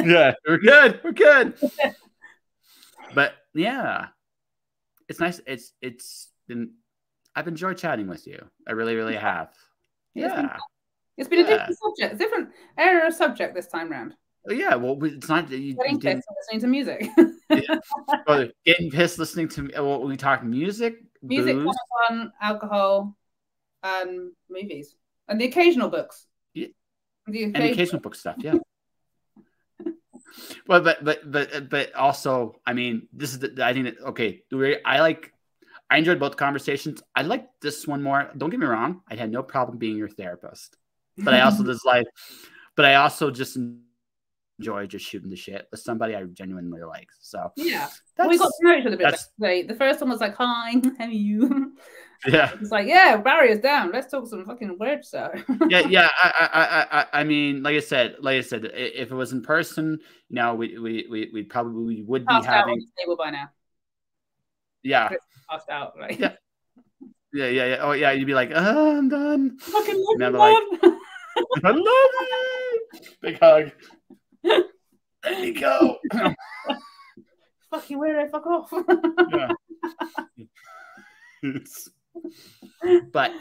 Yeah, we're good. We're good. But yeah, it's nice. It's been. I've enjoyed chatting with you. I really, really have. Yeah. It's been a different subject, a different area of subject this time round. Yeah, well, it's not getting pissed listening to music. Yeah. Well, getting pissed listening to we talk music, booze, fun, alcohol, and movies, and the occasional books. Yeah, and occasional book stuff. Yeah. Well, but also, I mean, this is I think that okay. I enjoyed both conversations. I like this one more. Don't get me wrong. I had no problem being your therapist, but I also just enjoy just shooting the shit with somebody I genuinely like. So yeah, we got to know each other a bit better. The first one was like, "Hi, how are you?" Yeah, it's like, yeah, barriers down. Let's talk some fucking weird stuff. yeah. I mean, like I said, if it was in person, we probably would be having on the table by now. Yeah, passed out, right? Yeah. Oh yeah, you'd be like, I'm done. Fucking love you, like, I love you. Big hug. Let me go. Fucking weirdo, fuck off. Yeah. But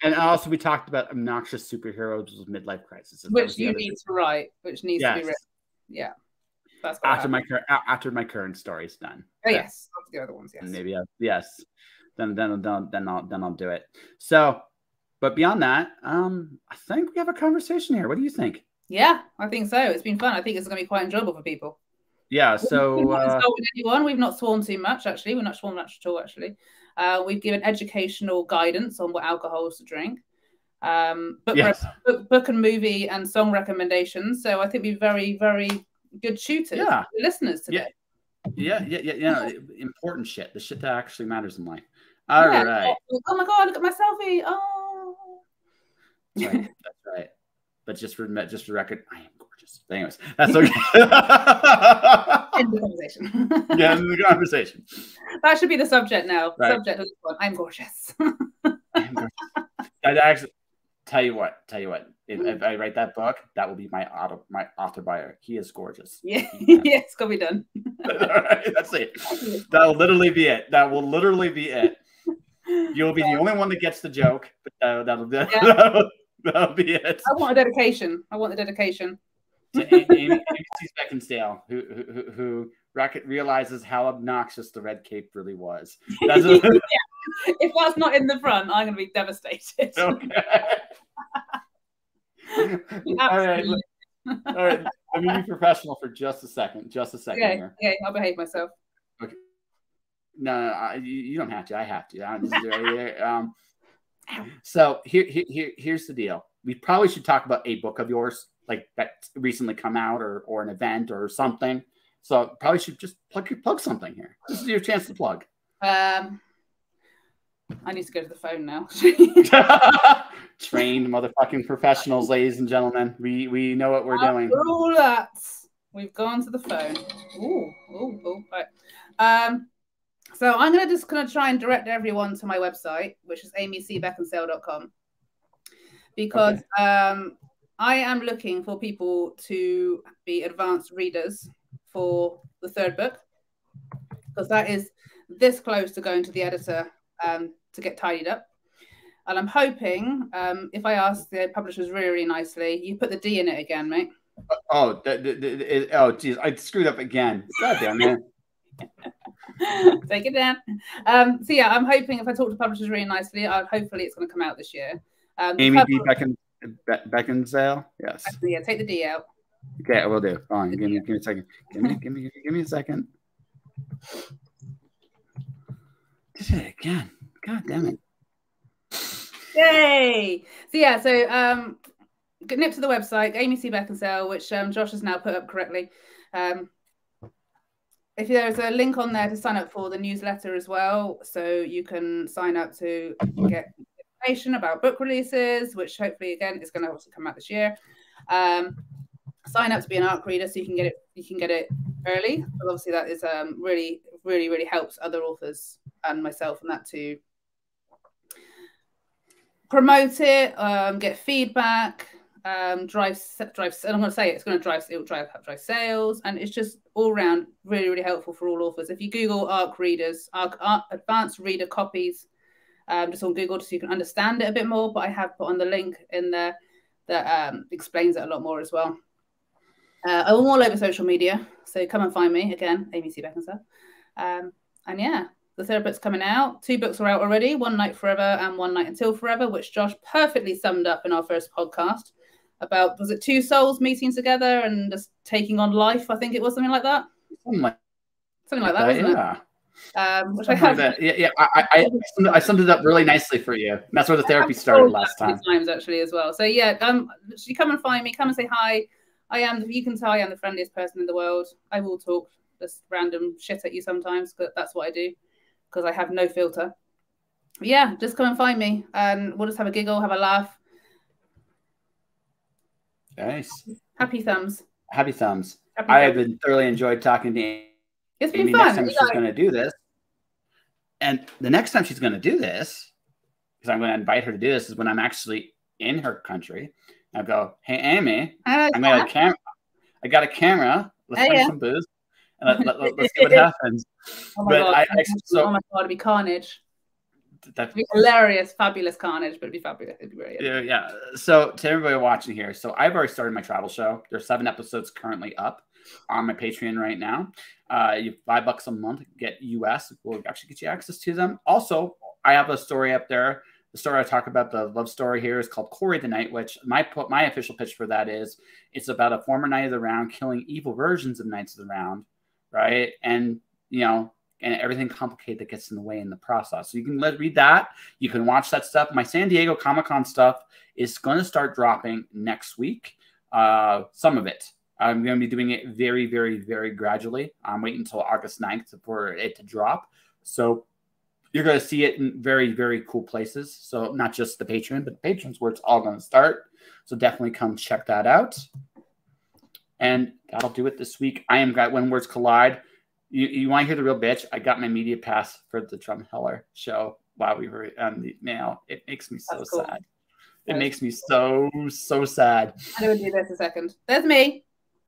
and also we talked about obnoxious superheroes with midlife crises, which you need to write, which needs to be written. Yeah. That's after my current story is done. Oh yes, after the other ones, yes. Maybe yes. Then I'll do it. So, but beyond that, I think we have a conversation here. What do you think? Yeah, I think so. It's been fun. I think it's going to be quite enjoyable for people. Yeah. So we've not sworn too much. Actually, we're not sworn much at all. Actually, we've given educational guidance on what alcohols to drink. Book and movie and song recommendations. So I think we're very, very good shooters. Yeah, listeners today. Yeah. Important shit. The shit that actually matters in life. All right. Oh my god! Look at my selfie. Oh. That's right. But just for record, I am gorgeous. But anyways, that's okay. End the conversation. Yeah, end the conversation. That should be the subject now. Right. Subject of this one. I'm gorgeous. I'm gorgeous. I'd actually tell you what. If I write that book, that will be my author bio. He is gorgeous. Yeah, it's gonna be done. All right, that's it. That will literally be it. You'll be the only one that gets the joke. But that'll be it. I want a dedication. The dedication. To Amy Beckinsale, who realizes how obnoxious the red cape really was. That's If that's not in the front, I'm going to be devastated. Okay. All right. All right. Let me be professional for just a second. Just a second here. Yeah, I'll behave myself. Okay. No, you don't have to. I have to. So here's the deal. We probably should talk about a book of yours, like that's recently come out, or an event or something. So probably should just plug something here. This is your chance to plug. I need to go to the phone now. Trained motherfucking professionals, ladies and gentlemen. We know what we're doing. For all that, we've gone to the phone. Ooh, right. So I'm just going to try and direct everyone to my website, which is amycbeckinsale.com, because I am looking for people to be advanced readers for the third book, because that is this close to going to the editor to get tidied up. And I'm hoping, if I ask the publishers really, really nicely, you put the D in it again, mate. Oh, geez, I screwed up again. God damn it. Take it down. So yeah, I'm hoping if I talk to publishers really nicely, hopefully it's going to come out this year. Amy D. Beckinsale. Yes. Yeah, take the D out. Okay, I will do. Hold on, give me a second. Give me a second. Did it again. God damn it. Yay! So yeah, so nip to the website, Amy C. Beckinsale, which Josh has now put up correctly. If there's a link on there to sign up for the newsletter as well, so you can sign up to get information about book releases, which hopefully again is going to also come out this year. Sign up to be an ARC reader so you can get it early. But obviously that is really, really, really helps other authors and myself and that to promote it, get feedback, drive. And I'm going to say it will drive sales, and it's just all around really, really helpful for all authors. If you Google ARC readers, ARC advanced reader copies, just on Google, so you can understand it a bit more. But I have put on the link in there that explains it a lot more as well. I'm all over social media, so come and find me again, Amy C. Beckinsale. And yeah, the third book's coming out. 2 books are out already, One Night Forever and One Night Until Forever, which Josh perfectly summed up in our first podcast about, was it 2 souls meeting together and just taking on life? I think it was something like that. Something like that, wasn't it? Which I have. I summed it up really nicely for you. And that's where the therapy started last time. Times actually as well. So yeah, you come and find me, come and say hi. You can tell I am the friendliest person in the world. I will talk just random shit at you sometimes, but that's what I do because I have no filter. But yeah, just come and find me and we'll just have a giggle, have a laugh. Nice. Happy thumbs. Happy thumbs. I have been thoroughly enjoyed talking to Amy. It's been fun. Next time she's going to do this. And the next time she's going to do this, because I'm going to invite her to do this, is when I'm actually in her country. I'll go, hey, Amy, I got a camera. Let's find some booze. And let's see what happens. Oh my God. Oh my God, it'd be carnage. That'd be hilarious, fabulous carnage, but it'd be fabulous. It'd be great. Yeah. So to everybody watching here, so I've already started my travel show. There's 7 episodes currently up on my Patreon right now. You $5 a month, get US. We'll actually get you access to them. Also, I have a story up there. The story I talk about, the love story here, is called Corey the Night Witch. My official pitch for that is it's about a former Knight of the Round killing evil versions of Knights of the Round, right? And, and everything complicated that gets in the way in the process. So you can read that. You can watch that stuff. My San Diego Comic-Con stuff is going to start dropping next week. Some of it. I'm going to be doing it very, very, very gradually. I'm waiting until August 9th for it to drop. So you're going to see it in very, very cool places. So not just the Patreon, but the Patreon's where it's all going to start. So definitely come check that out. And that'll do it this week. I am got When Words Collide. You want to hear the real bitch? I got my media pass for the Trump Heller show while we were on the mail. It makes me so sad. It makes me so sad. I would do this a second. There's me.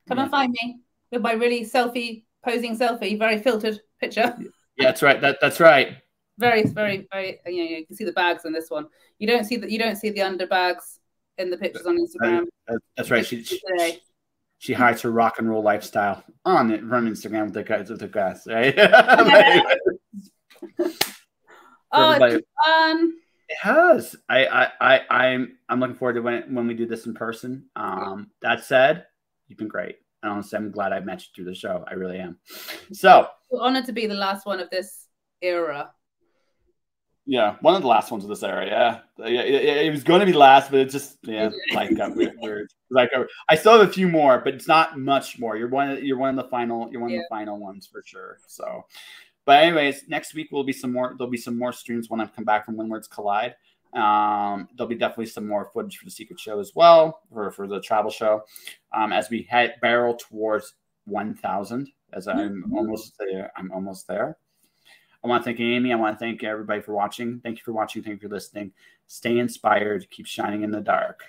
Come and find me with my really posing selfie, very filtered picture. Yeah, that's right. That's right. Very, very, very. You can see the bags in this one. You don't see the underbags in the pictures on Instagram. That's right. She hides her rock and roll lifestyle on Instagram with the guys, right? for Oh, everybody. it's fun. It has. I'm looking forward to when we do this in person. That said, you've been great. And honestly, I'm glad I met you through the show. I really am. So we're honored to be the last one of this era. Yeah, one of the last ones of this era. Yeah, it was going to be last, but it just like got weird. Like I still have a few more, but it's not much more. You're one of the final ones for sure. So, but anyways, next week will be some more. There'll be some more streams when I come back from Windwards Collide. There'll be definitely some more footage for the secret show as well, or for the travel show, as we barrel towards 1,000. As I'm almost there. I want to thank Amy. I want to thank everybody for watching. Thank you for watching. Thank you for listening. Stay inspired. Keep shining in the dark.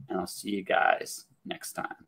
And I'll see you guys next time.